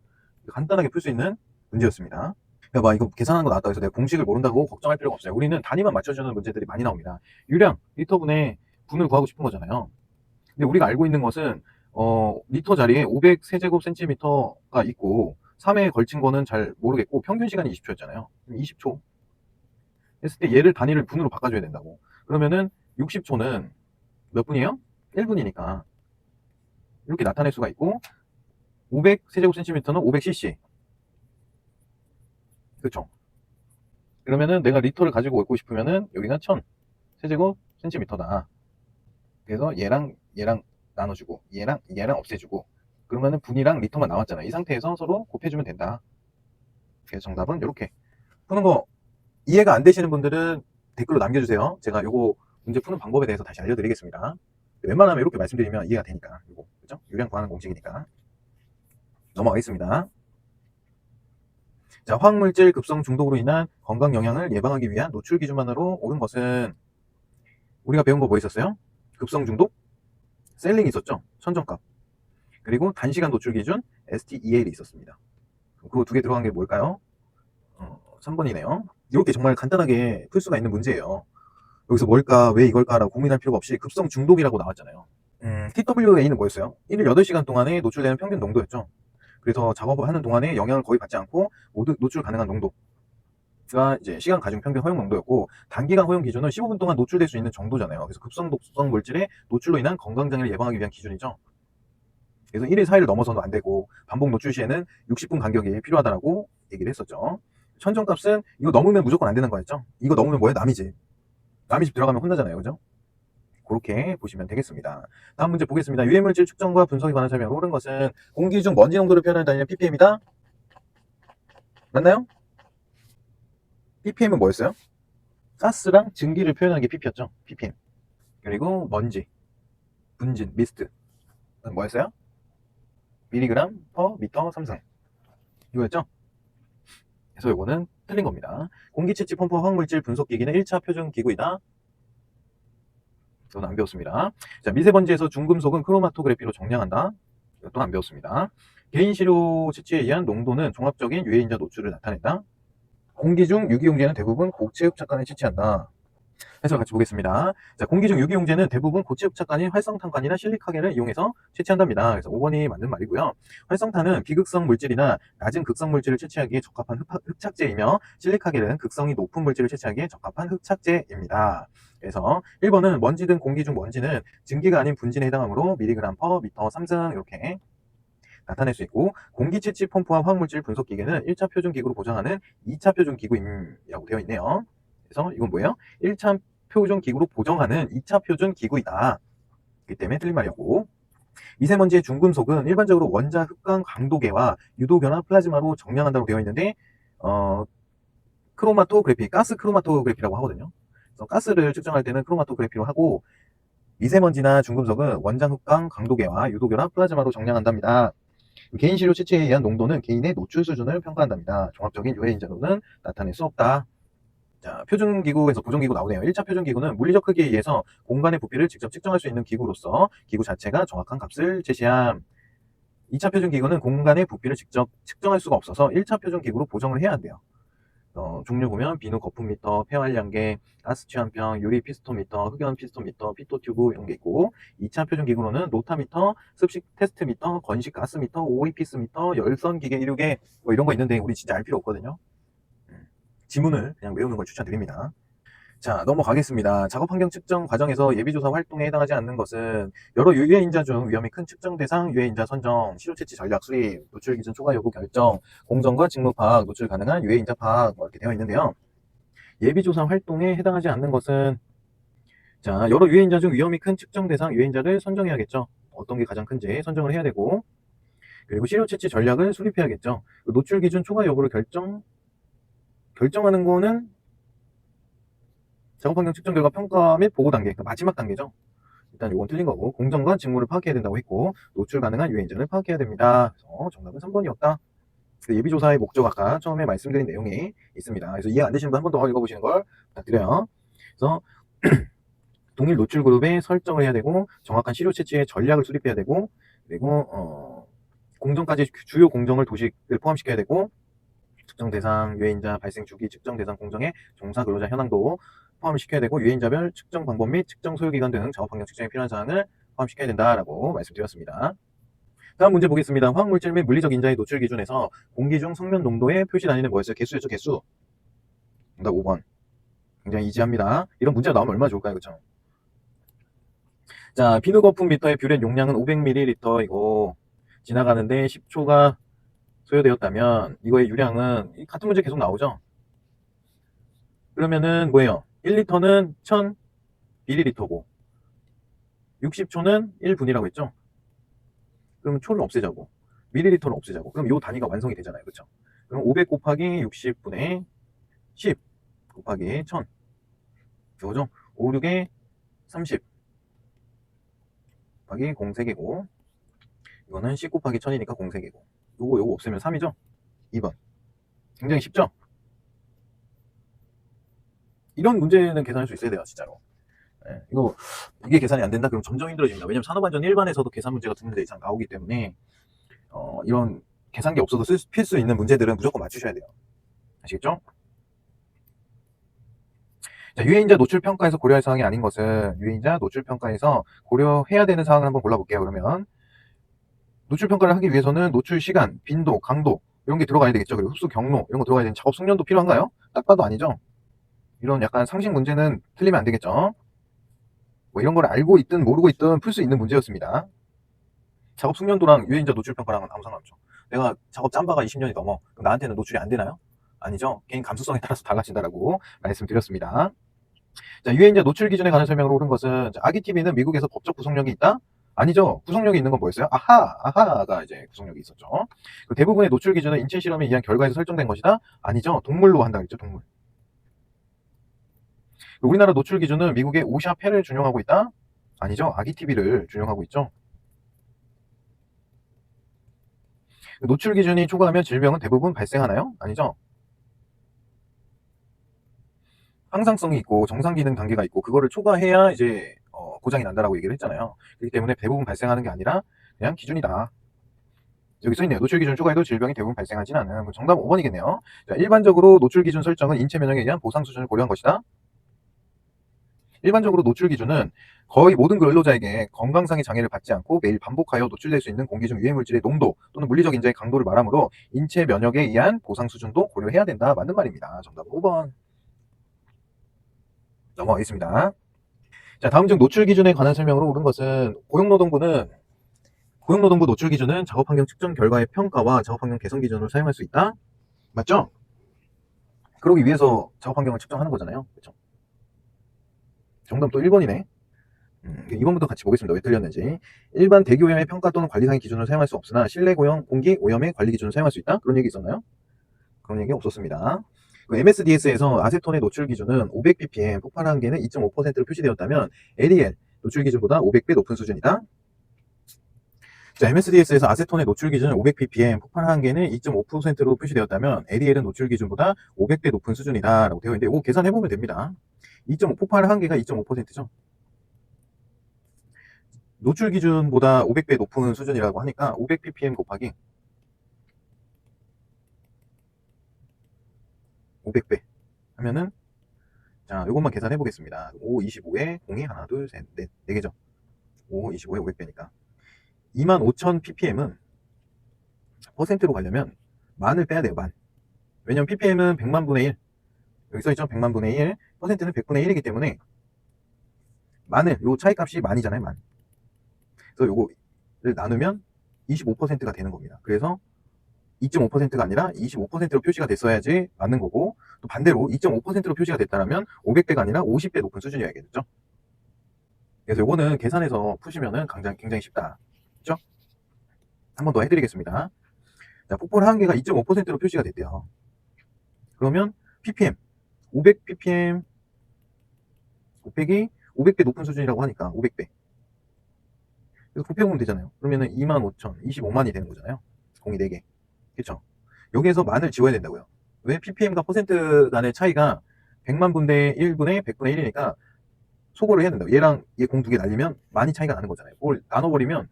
[SPEAKER 3] 간단하게 풀 수 있는 문제였습니다. 야, 봐, 이거 계산하는 거 나왔다 해서 내가 공식을 모른다고 걱정할 필요가 없어요. 우리는 단위만 맞춰주는 문제들이 많이 나옵니다. 유량, 리터분의 분을 구하고 싶은 거잖아요. 근데 우리가 알고 있는 것은 리터 자리에 500 세제곱 센티미터가 있고 3회에 걸친 거는 잘 모르겠고 평균 시간이 20초였잖아요. 20초 했을 때 얘를 단위를 분으로 바꿔줘야 된다고. 그러면은 60초는 몇 분이에요? 1분이니까 이렇게 나타낼 수가 있고 500 세제곱 센티미터는 500cc. 그렇죠? 그러면은 내가 리터를 가지고 있고 싶으면은 여기가 1000 세제곱 센티미터다. 그래서 얘랑 나눠주고 얘랑 없애주고 그러면은 분이랑 리터만 나왔잖아. 이 상태에서 서로 곱해주면 된다. 그래서 정답은 이렇게 푸는 거. 이해가 안 되시는 분들은 댓글로 남겨주세요. 제가 요거 문제 푸는 방법에 대해서 다시 알려드리겠습니다. 웬만하면 이렇게 말씀드리면 이해가 되니까. 이거 그죠? 유량 구하는 공식이니까. 넘어가겠습니다. 자, 화학물질 급성 중독으로 인한 건강 영향을 예방하기 위한 노출 기준만으로 옳은 것은 우리가 배운 거 뭐 있었어요? 급성 중독, 셀링이 있었죠? 천정값. 그리고 단시간 노출 기준 STEL이 있었습니다. 그 두 개 들어간 게 뭘까요? 3번이네요. 이렇게 정말 간단하게 풀 수가 있는 문제예요. 여기서 뭘까, 왜 이걸까라고 고민할 필요가 없이 급성 중독이라고 나왔잖아요. TWA는 뭐였어요? 1일 8시간 동안에 노출되는 평균 농도였죠. 그래서 작업을 하는 동안에 영향을 거의 받지 않고 모두 노출 가능한 농도가 이제 시간 가중 평균 허용 농도였고, 단기간 허용 기준은 15분 동안 노출될 수 있는 정도잖아요. 그래서 급성 독성 물질의 노출로 인한 건강장애를 예방하기 위한 기준이죠. 그래서 1일 4일을 넘어서도 안 되고 반복 노출 시에는 60분 간격이 필요하다라고 얘기를 했었죠. 천정값은 이거 넘으면 무조건 안 되는 거였죠. 이거 넘으면 뭐예요? 남의 집 들어가면 혼나잖아요, 그죠? 그렇게 보시면 되겠습니다. 다음 문제 보겠습니다. 유해물질 측정과 분석에 관한 설명. 옳은 것은 공기 중 먼지 농도를 표현하는 단위는 ppm이다. 맞나요? ppm은 뭐였어요? 가스랑 증기를 표현하는 게 pp였죠. ppm. 그리고 먼지, 분진, 미스트는 뭐였어요? 미리그램 퍼 미터 3승. 이거였죠? 그래서 이거는 틀린 겁니다. 공기채취 펌프 화학물질 분석기기는 1차 표준 기구이다. 이건 안 배웠습니다. 자, 미세먼지에서 중금속은 크로마토그래피로 정량한다. 이것도 안 배웠습니다. 개인 시료 채취에 의한 농도는 종합적인 유해인자 노출을 나타낸다. 공기 중 유기용제는 대부분 고체 흡착관을 채취한다. 해설 같이 보겠습니다. 자, 공기 중 유기용제는 대부분 고체 흡착관인 활성탄관이나 실리카겔을 이용해서 채취한답니다. 그래서 5번이 맞는 말이고요. 활성탄은 비극성 물질이나 낮은 극성 물질을 채취하기에 적합한 흡착제이며 실리카겔은 극성이 높은 물질을 채취하기에 적합한 흡착제입니다. 그래서 1번은 먼지 등 공기 중 먼지는 증기가 아닌 분진에 해당하므로 미리그램 퍼 미터 3승 이렇게 나타낼 수 있고, 공기 채취 펌프와 화학물질 분석 기계는 1차 표준 기구로 보정하는 2차 표준 기구라고 되어 있네요. 그래서 이건 뭐예요? 1차 표준 기구로 보정하는 2차 표준 기구이다. 그렇기 때문에 틀린 말이었고, 미세먼지의 중금속은 일반적으로 원자 흑강 강도계와 유도변화 플라즈마로 정량한다고 되어 있는데 크로마토그래피, 가스 크로마토그래피라고 하거든요. 그래서 가스를 측정할 때는 크로마토그래피로 하고, 미세먼지나 중금속은 원장 흡강 강도계와 유도결합 플라즈마로 정량한답니다. 개인 시료 채취에 의한 농도는 개인의 노출 수준을 평가한답니다. 종합적인 유해 인자도는 나타낼 수 없다. 자, 표준기구에서 보정기구 나오네요. 1차 표준기구는 물리적 크기에 의해서 공간의 부피를 직접 측정할 수 있는 기구로서 기구 자체가 정확한 값을 제시함. 2차 표준기구는 공간의 부피를 직접 측정할 수가 없어서 1차 표준기구로 보정을 해야 한대요. 종류 보면 비누 거품미터, 폐활량계, 가스 취한병, 유리 피스토미터, 흑연 피스토미터, 피토튜브 이런 게 있고, 2차 표준기구로는 노타미터, 습식 테스트미터, 건식 가스미터, 오리피스미터, 열선 기계 이륙계 뭐 이런 거 있는데 우리 진짜 알 필요 없거든요. 지문을 그냥 외우는 걸 추천드립니다. 자, 넘어가겠습니다. 작업 환경 측정 과정에서 예비조사 활동에 해당하지 않는 것은 여러 유해인자 중 위험이 큰 측정 대상 유해인자 선정, 시료 채취 전략 수립, 노출 기준 초과 여부 결정, 공정과 직무 파악, 노출 가능한 유해인자 파악 뭐 이렇게 되어 있는데요. 예비조사 활동에 해당하지 않는 것은, 자, 여러 유해인자 중 위험이 큰 측정 대상 유해인자를 선정해야겠죠. 어떤 게 가장 큰지 선정을 해야 되고, 그리고 시료 채취 전략을 수립해야겠죠. 노출 기준 초과 여부를 결정하는 거는 작업 환경 측정 결과 평가 및 보고 단계, 그러니까 마지막 단계죠. 일단 이건 틀린 거고, 공정과 직무를 파악해야 된다고 했고, 노출 가능한 유해인자를 파악해야 됩니다. 그래서 정답은 3번이었다. 예비조사의 목적 아까 처음에 말씀드린 내용이 있습니다. 그래서 이해 안 되시는 분 한 번 더 읽어보시는 걸 부탁드려요. 그래서 동일 노출 그룹에 설정을 해야 되고, 정확한 시료 채취의 전략을 수립해야 되고, 그리고 공정까지 주요 공정을 도식을 포함시켜야 되고, 측정 대상, 유해인자 발생 주기, 측정 대상 공정의 종사 근로자 현황도 포함을 시켜야 되고, 유해인자별 측정 방법 및 측정 소요기간 등 작업 환경 측정에 필요한 사항을 포함시켜야 된다라고 말씀드렸습니다. 다음 문제 보겠습니다. 화학물질 및 물리적 인자의 노출 기준에서 공기 중 성면 농도의 표시 단위는 뭐였어요? 개수였죠, 개수. 정답 5번. 굉장히 이지합니다. 이런 문제가 나오면 얼마나 좋을까요? 그쵸? 자, 비누 거품 미터의 뷰렛 용량은 500ml이고, 지나가는데 10초가 소요되었다면, 이거의 유량은, 같은 문제 계속 나오죠? 그러면은 뭐예요? 1리터는 1000ml고, 60초는 1분이라고 했죠? 그러면 초를 없애자고, 밀리리터를 없애자고, 그럼 요 단위가 완성이 되잖아요. 그쵸? 그럼 500 곱하기 60분의 10 곱하기 1000. 이거죠? 5, 6에 30 곱하기 0세개고, 이거는 10 곱하기 1000이니까 0세개고, 요거 없애면 3이죠? 2번. 굉장히 쉽죠? 이런 문제는 계산할 수 있어야 돼요, 진짜로. 네, 이게 계산이 안 된다? 그럼 점점 힘들어집니다. 왜냐면 산업안전 일반에서도 계산 문제가 두 문제 이상 나오기 때문에, 이런 계산기 없어도 필 수 있는 문제들은 무조건 맞추셔야 돼요. 아시겠죠? 자, 유해인자 노출 평가에서 고려할 사항이 아닌 것은, 유해인자 노출 평가에서 고려해야 되는 사항을 한번 골라볼게요. 그러면 노출 평가를 하기 위해서는 노출 시간, 빈도, 강도 이런 게 들어가야 되겠죠. 그리고 흡수 경로 이런 거 들어가야 되는 작업 숙련도 필요한가요? 딱 봐도 아니죠. 이런 약간 상식 문제는 틀리면 안 되겠죠. 뭐 이런 걸 알고 있든 모르고 있든 풀 수 있는 문제였습니다. 작업 숙련도랑 유해인자 노출 평가랑은 아무 상관없죠. 내가 작업 짬바가 20년이 넘어. 그럼 나한테는 노출이 안 되나요? 아니죠. 개인 감수성에 따라서 달라진다라고 말씀드렸습니다. 자, 유해인자 노출 기준에 관한 설명으로 옳은 것은, 아기TV는 미국에서 법적 구속력이 있다? 아니죠. 구속력이 있는 건 뭐였어요? 아하가 이제 구속력이 있었죠. 대부분의 노출 기준은 인체 실험에 의한 결과에서 설정된 것이다? 아니죠. 동물로 한다 그랬죠, 동물. 우리나라 노출 기준은 미국의 오샤페를 준용하고 있다? 아니죠. 아기TV를 준용하고 있죠. 노출 기준이 초과하면 질병은 대부분 발생하나요? 아니죠. 항상성이 있고 정상 기능 단계가 있고, 그거를 초과해야 이제 고장이 난다라고 얘기를 했잖아요. 그렇기 때문에 대부분 발생하는 게 아니라 그냥 기준이다. 여기 써있네요. 노출 기준 초과해도 질병이 대부분 발생하진 않은. 정답 5번이겠네요. 자, 일반적으로 노출 기준 설정은 인체 면역에 의한 보상 수준을 고려한 것이다. 일반적으로 노출 기준은 거의 모든 근로자에게 건강상의 장애를 받지 않고 매일 반복하여 노출될 수 있는 공기 중 유해 물질의 농도 또는 물리적 인자의 강도를 말하므로 인체 면역에 의한 보상 수준도 고려해야 된다. 맞는 말입니다. 정답 5번. 넘어가겠습니다. 자, 다음 중 노출 기준에 관한 설명으로 옳은 것은, 고용노동부 노출 기준은 작업환경 측정 결과의 평가와 작업환경 개선 기준으로 사용할 수 있다? 맞죠? 그러기 위해서 작업환경을 측정하는 거잖아요. 그렇죠? 정답 또 1번이네. 2번부터 같이 보겠습니다. 왜 틀렸는지. 일반 대기오염의 평가 또는 관리상의 기준을 사용할 수 없으나 실내 고용, 공기 오염의 관리 기준을 사용할 수 있다? 그런 얘기 있었나요? 그런 얘기 없었습니다. 그 MSDS에서 아세톤의 노출 기준은 500ppm, 폭발 한계는 2.5%로 표시되었다면 LEL 노출 기준보다 500배 높은 수준이다. 자, MSDS에서 아세톤의 노출 기준 500ppm, 폭발 한계는 2.5%로 표시되었다면 LEL은 노출 기준보다 500배 높은 수준이다 라고 되어 있는데 이거 계산해보면 됩니다. 2.5, 폭발 한계가 2.5%죠. 노출 기준보다 500배 높은 수준이라고 하니까 500ppm 곱하기 500배 하면은, 자, 요것만 계산해 보겠습니다. 5, 25에 0이 하나, 둘, 셋, 넷, 4개죠. 5, 25에 500배니까. 25,000ppm은 퍼센트로 가려면 만을 빼야 돼요, 만. 왜냐면 ppm은 100만 분의 1. 여기 써있죠? 100만 분의 1. 퍼센트는 100분의 1이기 때문에 만을, 요 차이값이 만이잖아요, 만. 그래서 요거를 나누면 25%가 되는 겁니다. 그래서 2.5%가 아니라 25%로 표시가 됐어야지 맞는 거고, 또 반대로 2.5%로 표시가 됐다면 500배가 아니라 50배 높은 수준이어야겠죠. 그래서 요거는 계산해서 푸시면은 굉장히 쉽다. 그죠? 한 번 더 해드리겠습니다. 자, 폭발 한계가 2.5%로 표시가 됐대요. 그러면 ppm 500ppm 곱하기 500배 높은 수준이라고 하니까 500배. 그래서 곱해보면 되잖아요. 그러면은 25,000, 25만이 되는 거잖아요. 공이 4개. 그쵸? 여기에서 만을 지워야 된다고요. 왜? ppm과 퍼센트 간의 차이가 100만 분의 1분의 100분의 1이니까 소거를 해야 된다고. 얘랑 얘 공 2개 날리면 많이 차이가 나는 거잖아요. 그걸 나눠버리면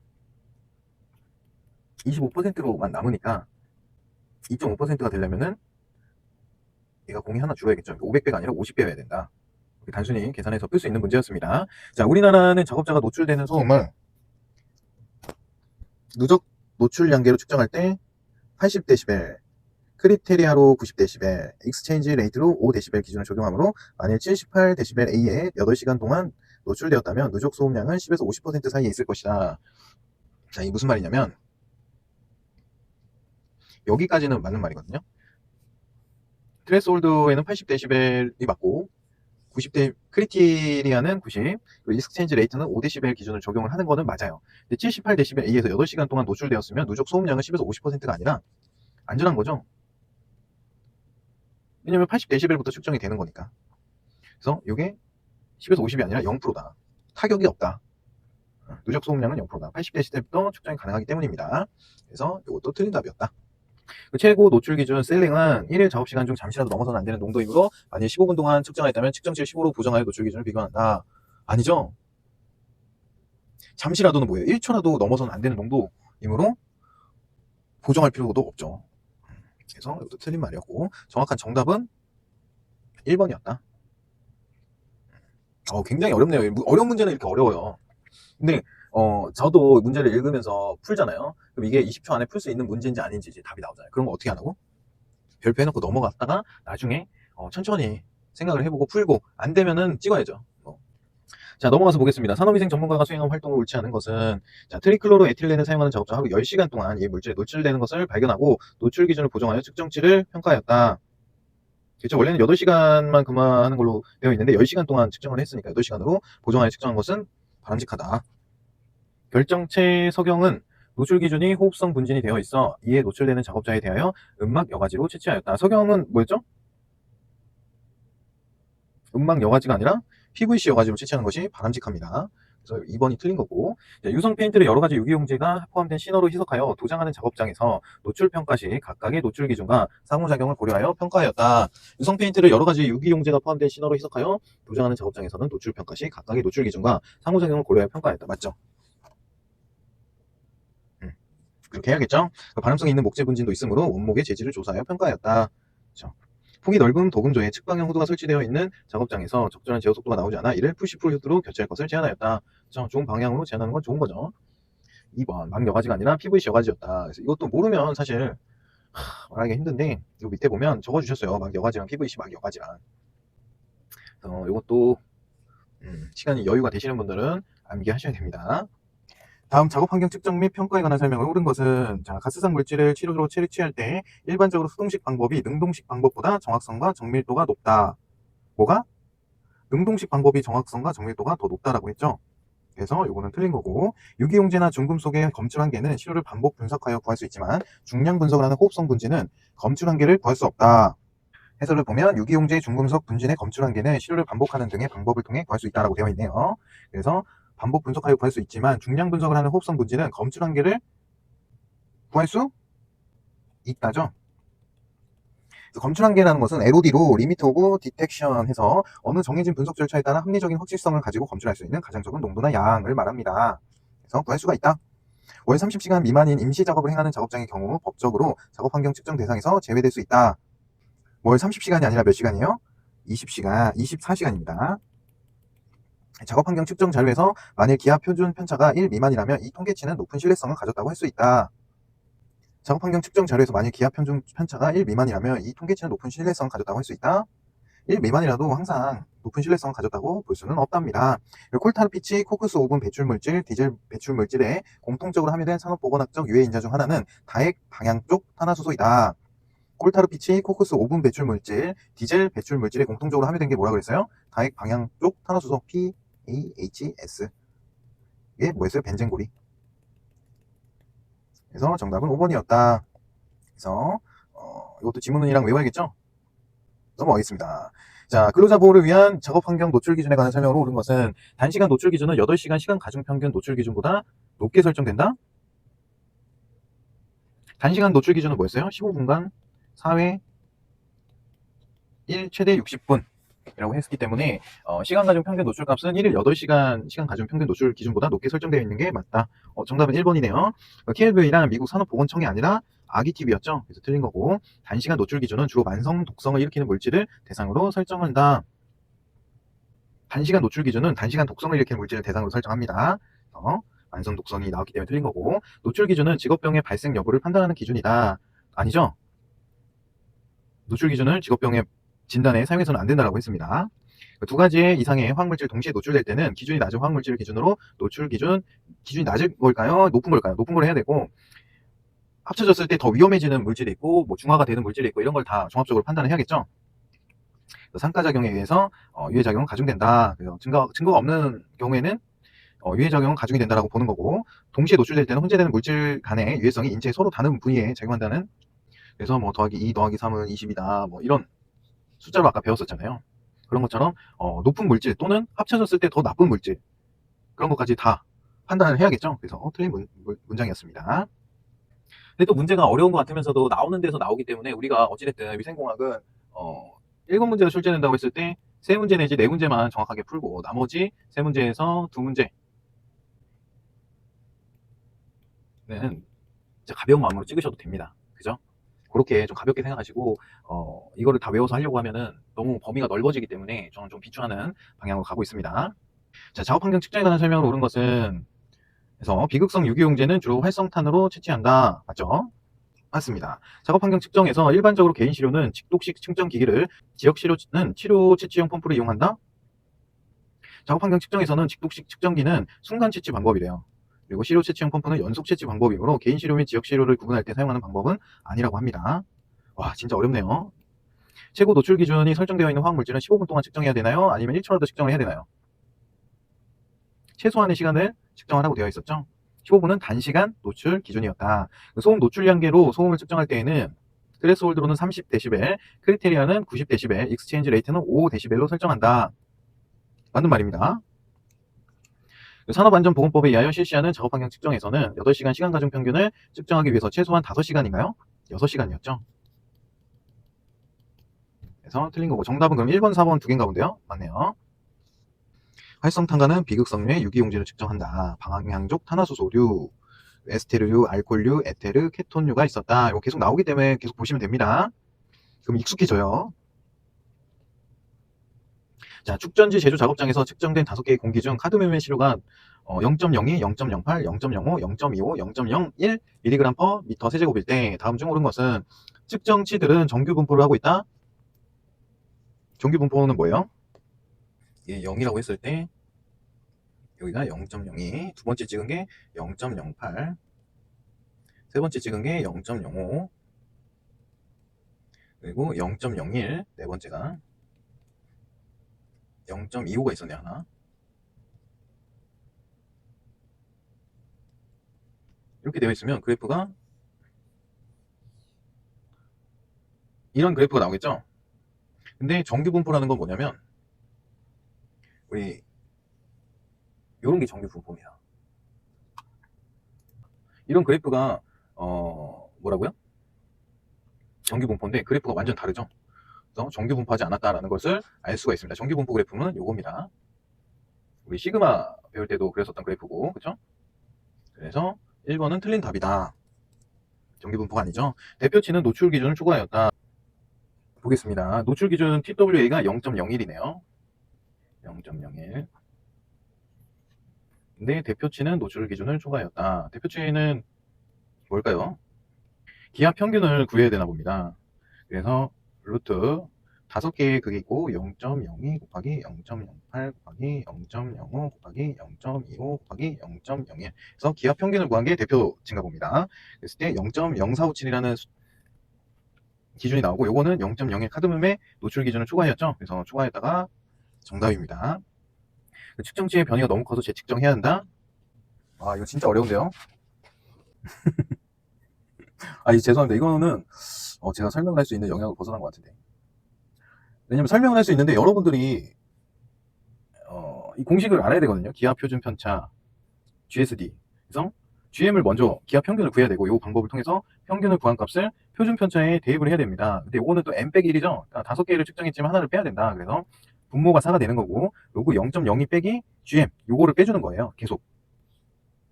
[SPEAKER 3] 25%로만 남으니까 2.5%가 되려면은 얘가 공이 하나 줄어야겠죠. 500배가 아니라 50배여야 된다. 단순히 계산해서 풀 수 있는 문제였습니다. 자, 우리나라는 작업자가 노출되는 소음을 누적 노출 양계로 측정할 때 80dB, 크리테리아로 90dB, 익스체인지 레이트로 5dB 기준을 적용하므로 만일 78dBA에 8시간 동안 노출되었다면 누적 소음량은 10에서 50% 사이에 있을 것이다. 자, 이게 무슨 말이냐면 여기까지는 맞는 말이거든요. 트레스홀드에는 80dB이 맞고 90대 크리테리아는 90, 그리고 익스체인지 레이트는 5dB 기준을 적용을 하는 거는 맞아요. 근데 78dBA에서 8시간 동안 노출되었으면 누적 소음량은 10에서 50%가 아니라 안전한 거죠. 왜냐면 80dB부터 측정이 되는 거니까. 그래서 이게 10에서 50이 아니라 0%다. 타격이 없다. 누적 소음량은 0%다. 80dB부터 측정이 가능하기 때문입니다. 그래서 이것도 틀린 답이었다. 최고 노출 기준 셀링은 1일 작업시간 중 잠시라도 넘어서는 안 되는 농도이므로 만일 15분 동안 측정하였다면 측정치를 15로 보정하여 노출 기준을 비교한다. 아니죠? 잠시라도는 뭐예요? 1초라도 넘어서는 안 되는 농도이므로 보정할 필요도 없죠. 그래서 이것도 틀린 말이었고, 정확한 정답은 1번이었다. 굉장히 어렵네요. 어려운 문제는 이렇게 어려워요. 근데 저도 문제를 읽으면서 풀잖아요. 그럼 이게 20초 안에 풀 수 있는 문제인지 아닌지 이제 답이 나오잖아요. 그런 거 어떻게 하라고? 별표 해놓고 넘어갔다가 나중에 천천히 생각을 해보고 풀고 안 되면은 찍어야죠. 자, 넘어가서 보겠습니다. 산업위생 전문가가 수행한 활동을 옳지 않은 것은, 자, 트리클로로에틸렌을 사용하는 작업자 하루 10시간 동안 이 물질에 노출되는 것을 발견하고 노출 기준을 보정하여 측정치를 평가하였다. 그렇죠? 원래는 8시간만 근무하는 걸로 되어 있는데 10시간 동안 측정을 했으니까 8시간으로 보정하여 측정한 것은 바람직하다. 결정체 석영은 노출 기준이 호흡성 분진이 되어 있어 이에 노출되는 작업자에 대하여 음막 여과지로 채취하였다. 석영은 뭐였죠? 음막 여과지가 아니라 PVC 여과지로 채취하는 것이 바람직합니다. 그래서 2번이 틀린 거고, 유성 페인트를 여러 가지 유기용제가 포함된 신호로 희석하여 도장하는 작업장에서 노출 평가 시 각각의 노출 기준과 상호작용을 고려하여 평가하였다. 유성 페인트를 여러 가지 유기용제가 포함된 신호로 희석하여 도장하는 작업장에서는 노출 평가 시 각각의 노출 기준과 상호작용을 고려하여 평가하였다. 맞죠? 그렇게 해야겠죠? 발암성이 있는 목재 분진도 있으므로 원목의 재질을 조사하여 평가하였다. 그렇죠? 폭이 넓은 도금조에 측방형 후드가 설치되어 있는 작업장에서 적절한 제어 속도가 나오지 않아 이를 푸시풀 후드로 교체할 것을 제안하였다. 그렇죠? 좋은 방향으로 제안하는 건 좋은 거죠. 2번 막 여과지가 아니라 PVC 여과지였다. 그래서 이것도 모르면 사실 말하기가 힘든데 이 밑에 보면 적어주셨어요. 막 여과지랑 PVC 막 여과지랑. 이것도 시간이 여유가 되시는 분들은 암기하셔야 됩니다. 다음 작업 환경 측정 및 평가에 관한 설명을 옳은 것은, 자, 가스상 물질을 치료로 채취할 때 일반적으로 수동식 방법이 능동식 방법보다 정확성과 정밀도가 높다. 뭐가? 능동식 방법이 정확성과 정밀도가 더 높다라고 했죠. 그래서 이거는 틀린 거고, 유기용제나 중금속의 검출 한계는 시료를 반복 분석하여 구할 수 있지만 중량 분석을 하는 호흡성 분진은 검출 한계를 구할 수 없다. 해설을 보면 유기용제 중금속 분진의 검출 한계는 시료를 반복하는 등의 방법을 통해 구할 수 있다라고 되어 있네요. 그래서 반복 분석하여 구할 수 있지만 중량 분석을 하는 호흡성 분진은 검출 한계를 구할 수 있다죠. 검출 한계라는 것은 LOD로 리미트 오브 디텍션 해서 어느 정해진 분석 절차에 따라 합리적인 확실성을 가지고 검출할 수 있는 가장 적은 농도나 양을 말합니다. 그래서 구할 수가 있다. 월 30시간 미만인 임시 작업을 행하는 작업장의 경우 법적으로 작업 환경 측정 대상에서 제외될 수 있다. 월 30시간이 아니라 몇 시간이에요? 20시간, 24시간입니다. 작업 환경 측정 자료에서 만일 기하 표준 편차가 1 미만이라면 이 통계치는 높은 신뢰성을 가졌다고 할 수 있다. 작업 환경 측정 자료에서 만일 기하 표준 편차가 1 미만이라면 이 통계치는 높은 신뢰성을 가졌다고 할 수 있다. 1 미만이라도 항상 높은 신뢰성을 가졌다고 볼 수는 없답니다. 콜타르 피치, 코크스 오븐 배출 물질, 디젤 배출 물질에 공통적으로 함유된 산업보건학적 유해 인자 중 하나는 다액 방향 쪽 탄화수소이다. 콜타르 피치, 코크스 오븐 배출 물질, 디젤 배출 물질에 공통적으로 함유된 게 뭐라 그랬어요? 다액 방향 쪽 탄화수소 PAHS. 이게 뭐였어요? 벤젠고리. 그래서 정답은 5번이었다. 그래서 이것도 지문이랑 외워야겠죠? 넘어가겠습니다. 자, 근로자 보호를 위한 작업 환경 노출 기준에 관한 설명으로 옳은 것은 단시간 노출 기준은 8시간 시간 가중 평균 노출 기준보다 높게 설정된다. 단시간 노출 기준은 뭐였어요? 15분간 4회 1 최대 60분 이라고 했기 때문에 시간 가중 평균 노출 값은 1일 8시간 시간 가중 평균 노출 기준보다 높게 설정되어 있는 게 맞다. 정답은 1번이네요. KLVA란 미국 산업보건청이 아니라 아기TV였죠. 그래서 틀린 거고, 단시간 노출 기준은 주로 만성 독성을 일으키는 물질을 대상으로 설정한다. 단시간 노출 기준은 단시간 독성을 일으키는 물질을 대상으로 설정합니다. 만성 독성이 나왔기 때문에 틀린 거고, 노출 기준은 직업병의 발생 여부를 판단하는 기준이다. 아니죠? 노출 기준을 직업병의 진단에 사용해서는 안 된다고 했습니다. 두 가지의 이상의 화학물질 동시에 노출될 때는 기준이 낮은 화학물질을 기준으로 노출 기준이 낮은 걸까요? 높은 걸까요? 높은 걸 해야 되고, 합쳐졌을 때 더 위험해지는 물질이 있고, 뭐 중화가 되는 물질이 있고, 이런 걸 다 종합적으로 판단을 해야겠죠. 상가작용에 의해서 유해작용은 가중된다. 그래서 증거가 없는 경우에는 유해작용은 가중이 된다라고 보는 거고, 동시에 노출될 때는 혼재되는 물질 간의 유해성이 인체의 서로 다른 부위에 작용한다는. 그래서 뭐 더하기 2 더하기 3은 20이다. 뭐 이런 숫자로 아까 배웠었잖아요. 그런 것처럼 높은 물질 또는 합쳐졌을 때 더 나쁜 물질, 그런 것까지 다 판단을 해야겠죠. 그래서 틀린 문장이었습니다. 근데 또 문제가 어려운 것 같으면서도 나오는 데서 나오기 때문에 우리가 어찌됐든 위생공학은 7문제가 출제된다고 했을 때 3문제 내지 4문제만 정확하게 풀고 나머지 3문제에서 2문제는 이제 가벼운 마음으로 찍으셔도 됩니다. 그죠? 그렇게 좀 가볍게 생각하시고 이거를 다 외워서 하려고 하면은 너무 범위가 넓어지기 때문에 저는 좀 비추하는 방향으로 가고 있습니다. 자, 작업환경 측정에 관한 설명을 옳은 것은, 그래서 비극성 유기용제는 주로 활성탄으로 채취한다. 맞죠? 맞습니다. 작업환경 측정에서 일반적으로 개인 시료는 직독식 측정 기기를, 지역 시료는 치료 채취용 펌프를 이용한다. 작업환경 측정에서는 직독식 측정기는 순간 채취 방법이래요. 그리고 시료 채취용 펌프는 연속 채취 방법이므로 개인 시료 및 지역 시료를 구분할 때 사용하는 방법은 아니라고 합니다. 와, 진짜 어렵네요. 최고 노출 기준이 설정되어 있는 화학물질은 15분 동안 측정해야 되나요? 아니면 1초라도 측정을 해야 되나요? 최소한의 시간을 측정하라고 되어 있었죠. 15분은 단시간 노출 기준이었다. 소음 노출 한계로 소음을 측정할 때에는 트레스홀드로는 30dB, 크리테리아는 90dB, 익스체인지 레이트는 5dB로 설정한다. 맞는 말입니다. 산업안전보건법에 의하여 실시하는 작업환경 측정에서는 8시간 시간 가중 평균을 측정하기 위해서 최소한 5시간인가요? 6시간이었죠. 그래서 틀린 거고, 정답은 그럼 1번, 4번 두 개인가 본데요. 맞네요. 활성탄과는 비극성류의 유기용질을 측정한다. 방향족 탄화수소류, 에스테르류, 알코올류, 에테르, 케톤류가 있었다. 이거 계속 나오기 때문에 계속 보시면 됩니다. 그럼 익숙해져요. 자, 축전지 제조 작업장에서 측정된 5개의 공기 중 카드뮴의 시료가 0.02, 0.08, 0.05, 0.25, 0.01 mg per 미터 세제곱일 때 다음 중 옳은 것은, 측정치들은 정규 분포를 하고 있다. 정규 분포는 뭐예요? 예, 0이라고 했을 때 여기가 0.02, 두 번째 찍은 게 0.08, 세 번째 찍은 게 0.05, 그리고 0.01, 네 번째가 0.25가 있었네, 하나. 이렇게 되어 있으면 그래프가 이런 그래프가 나오겠죠? 근데 정규 분포라는 건 뭐냐면 우리 요런 게 정규 분포입니다. 이런 그래프가 뭐라고요? 정규 분포인데 그래프가 완전 다르죠. 그래서 정규 분포하지 않았다라는 것을 알 수가 있습니다. 정규 분포 그래프는 요겁니다. 우리 시그마 배울 때도 그랬었던 그래프고, 그쵸? 그래서 1번은 틀린 답이다. 정규 분포가 아니죠. 대표치는 노출 기준을 초과하였다. 보겠습니다. 노출 기준 TWA가 0.01이네요. 0.01. 근데 대표치는 노출 기준을 초과하였다. 대표치는 뭘까요? 기하 평균을 구해야 되나 봅니다. 그래서 루트 5개의 그게 있고 0.02 곱하기 0.08 곱하기 0.05 곱하기 0.25 곱하기 0.01. 그래서 기하 평균을 구한 게 대표치인가 봅니다. 그랬을 때 0.0457이라는 기준이 나오고, 요거는 0.01 카드뮴의 노출 기준을 초과하였죠. 그래서 초과했다가 정답입니다. 측정치의 변이가 너무 커서 재측정해야 한다. 아, 이거 진짜 어려운데요. 죄송합니다. 이거는 제가 설명을 할 수 있는 영역을 벗어난 것 같은데. 왜냐면 설명을 할 수 있는데 여러분들이 이 공식을 알아야 되거든요. 기하 표준 편차 GSD. 그래서 GM을 먼저 기하 평균을 구해야 되고, 이 방법을 통해서 평균을 구한 값을 표준 편차에 대입을 해야 됩니다. 근데 이거는 또 n 빼기 1이죠. 그러니까 5개를 측정했지만 하나를 빼야 된다. 그래서 분모가 4가 되는 거고, 요거 0.02 빼기 GM 요거를 빼주는 거예요. 계속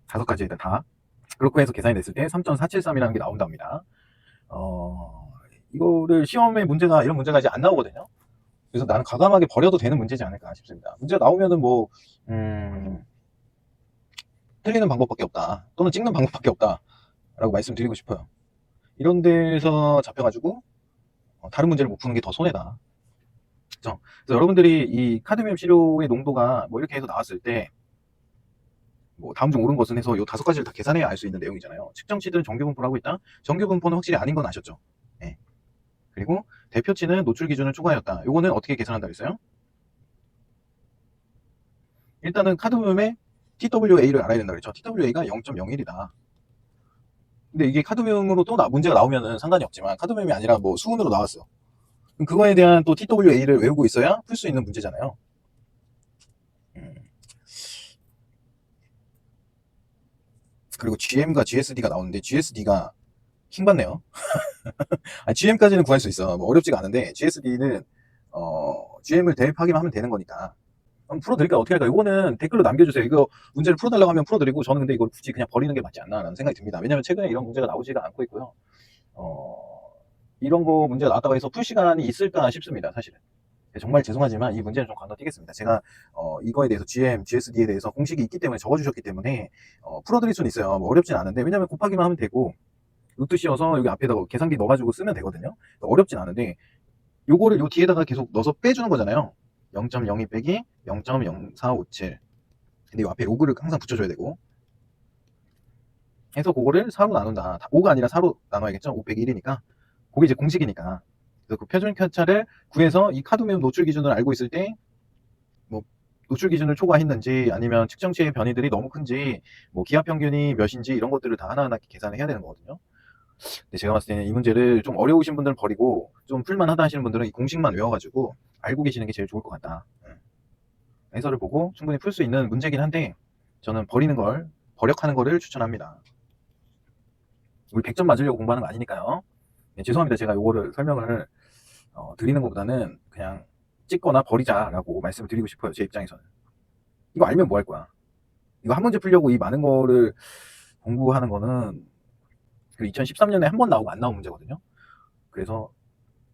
[SPEAKER 3] 5가지에다 다. 그렇게 해서 계산이 됐을 때 3.473이라는 게 나온답니다. 이거를 시험에 문제가, 이런 문제가 이제 안 나오거든요. 그래서 나는 과감하게 버려도 되는 문제지 않을까 싶습니다. 문제가 나오면은 틀리는 방법밖에 없다, 또는 찍는 방법밖에 없다 라고 말씀드리고 싶어요. 이런 데서 잡혀가지고 다른 문제를 못 푸는 게 더 손해다. 그렇죠? 그래서 여러분들이 이 카드뮴 시료의 농도가 뭐 이렇게 해서 나왔을 때 뭐 다음 중 옳은 것은 해서 요 5가지를 다 계산해야 알 수 있는 내용이잖아요. 측정치들은 정규 분포를 하고 있다. 정규 분포는 확실히 아닌 건 아셨죠? 네. 그리고 대표치는 노출 기준을 초과하였다. 요거는 어떻게 계산한다 그랬어요? 일단은 카드뮴의 TWA를 알아야 된다 그랬죠. TWA가 0.01이다. 근데 이게 카드뮴으로 또 문제가 나오면은 상관이 없지만, 카드뮴이 아니라 뭐 수은으로 나왔어. 그럼 그거에 대한 또 TWA를 외우고 있어야 풀 수 있는 문제잖아요. 그리고 GM과 GSD가 나오는데 GSD가 킹받네요. GM까지는 구할 수 있어. 뭐 어렵지가 않은데 GSD는 GM을 대입하기만 하면 되는 거니까. 한번 풀어드릴까요? 어떻게 할까요? 이거는 댓글로 남겨주세요. 이거 문제를 풀어달라고 하면 풀어드리고, 저는 근데 이걸 굳이 그냥 버리는 게 맞지 않나 라는 생각이 듭니다. 왜냐면 최근에 이런 문제가 나오지가 않고 있고요. 이런 거 문제가 나왔다고 해서 풀 시간이 있을까 싶습니다. 사실은. 정말 죄송하지만 이 문제는 좀 건너뛰겠습니다. 제가 이거에 대해서 GM, GSD에 대해서 공식이 있기 때문에 적어주셨기 때문에 풀어드릴 수는 있어요. 뭐 어렵진 않은데, 왜냐면 곱하기만 하면 되고 루트 씌워서 여기 앞에다가 계산기 넣어가지고 쓰면 되거든요. 어렵진 않은데 요거를 요 뒤에다가 계속 넣어서 빼주는 거잖아요. 0.02 빼기 0.0457. 근데 요 앞에 로그를 항상 붙여줘야 되고, 해서 그거를 4로 나눈다. 5가 아니라 4로 나눠야겠죠. 5 빼기 1이니까. 그게 이제 공식이니까. 그래서 그 표준 편차를 구해서 이 카드뮴 노출 기준을 알고 있을 때, 뭐 노출 기준을 초과했는지, 아니면 측정치의 변이들이 너무 큰지, 뭐 기하 평균이 몇인지, 이런 것들을 다 하나하나 계산을 해야 되는 거거든요. 근데 제가 봤을 때는 이 문제를 좀 어려우신 분들은 버리고 좀 풀만하다 하시는 분들은 이 공식만 외워가지고 알고 계시는 게 제일 좋을 것 같다. 해설을 보고 충분히 풀 수 있는 문제긴 한데, 저는 버력하는 거를 추천합니다. 우리 100점 맞으려고 공부하는 거 아니니까요. 네, 죄송합니다. 제가 요거를 설명을 드리는 것보다는 그냥 찍거나 버리자라고 말씀을 드리고 싶어요. 제 입장에서는. 이거 알면 뭐 할 거야? 이거 한 문제 풀려고 이 많은 거를 공부하는 거는 2013년에 한 번 나오고 안 나온 문제거든요. 그래서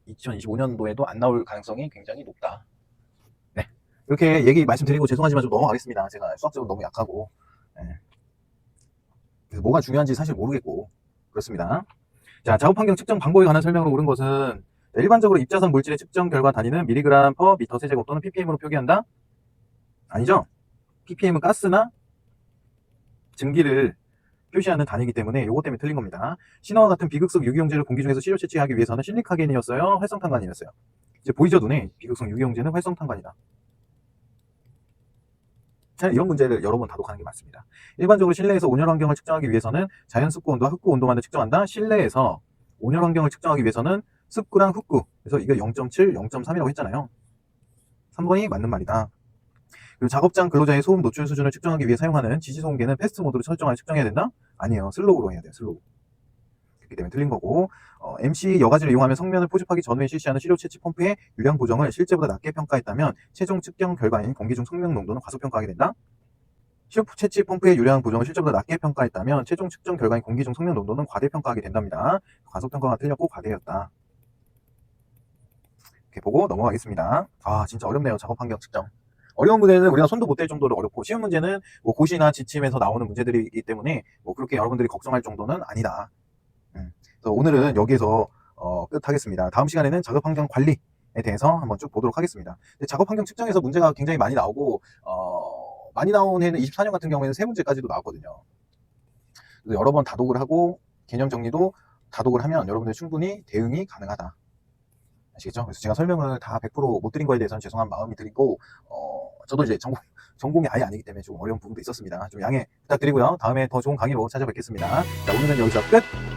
[SPEAKER 3] 2025년도에도 안 나올 가능성이 굉장히 높다. 네, 이렇게 얘기 말씀드리고 죄송하지만 좀 넘어가겠습니다. 제가 수학적으로 너무 약하고, 네. 그래서 뭐가 중요한지 사실 모르겠고 그렇습니다. 자, 작업 환경 측정 방법에 관한 설명으로 옳은 것은, 일반적으로 입자선 물질의 측정 결과 단위는 미리그램 퍼 미터 세제곱 또는 ppm으로 표기한다? 아니죠. ppm은 가스나 증기를 표시하는 단위이기 때문에 요거 때문에 틀린 겁니다. 신화와 같은 비극성 유기용제를 공기 중에서 시료 채취하기 위해서는 실리카겐이었어요? 활성탄관이었어요? 이제 보이죠, 눈에? 비극성 유기용제는 활성탄관이다. 이런 문제를 여러 번 다독하는 게 맞습니다. 일반적으로 실내에서 온열 환경을 측정하기 위해서는 자연 습구 온도와 흑구 온도만을 측정한다. 실내에서 온열 환경을 측정하기 위해서는 습구랑 흑구. 그래서 이게 0.7, 0.3이라고 했잖아요. 3번이 맞는 말이다. 그리고 작업장 근로자의 소음 노출 수준을 측정하기 위해 사용하는 지시소음계는 패스트 모드로 설정하여 측정해야 된다? 아니에요. 슬로우로 해야 돼요. 슬로우. 그렇기 때문에 틀린 거고, MC 여과지를 이용하며 성면을 포집하기 전후에 실시하는 시료 채취 펌프의 유량 보정을 실제보다 낮게 평가했다면 최종 측정 결과인 공기 중 성명 농도는 과소평가하게 된다? 시료 채취 펌프의 유량 보정을 실제보다 낮게 평가했다면 최종 측정 결과인 공기 중 성명 농도는 과대평가하게 된답니다. 과소평가가 틀렸고 과대였다. 이렇게 보고 넘어가겠습니다. 아, 진짜 어렵네요. 작업 환경 측정. 어려운 문제는 우리가 손도 못 댈 정도로 어렵고, 쉬운 문제는 뭐 고시나 지침에서 나오는 문제들이기 때문에 뭐 그렇게 여러분들이 걱정할 정도는 아니다. 그래서 오늘은 여기에서 끝하겠습니다. 다음 시간에는 작업 환경 관리에 대해서 한번 쭉 보도록 하겠습니다. 근데 작업 환경 측정에서 문제가 굉장히 많이 나오고, 많이 나온 해는 24년 같은 경우에는 3문제까지도 나왔거든요. 그래서 여러 번 다독을 하고 개념 정리도 다독을 하면 여러분들 충분히 대응이 가능하다. 아시겠죠? 그래서 제가 설명을 다 100%못 드린 거에 대해서는 죄송한 마음이 들고, 저도 이제 전공이 아예 아니기 때문에 좀 어려운 부분도 있었습니다. 좀 양해 부탁드리고요. 다음에 더 좋은 강의로 찾아뵙겠습니다. 자, 오늘은 여기서 끝!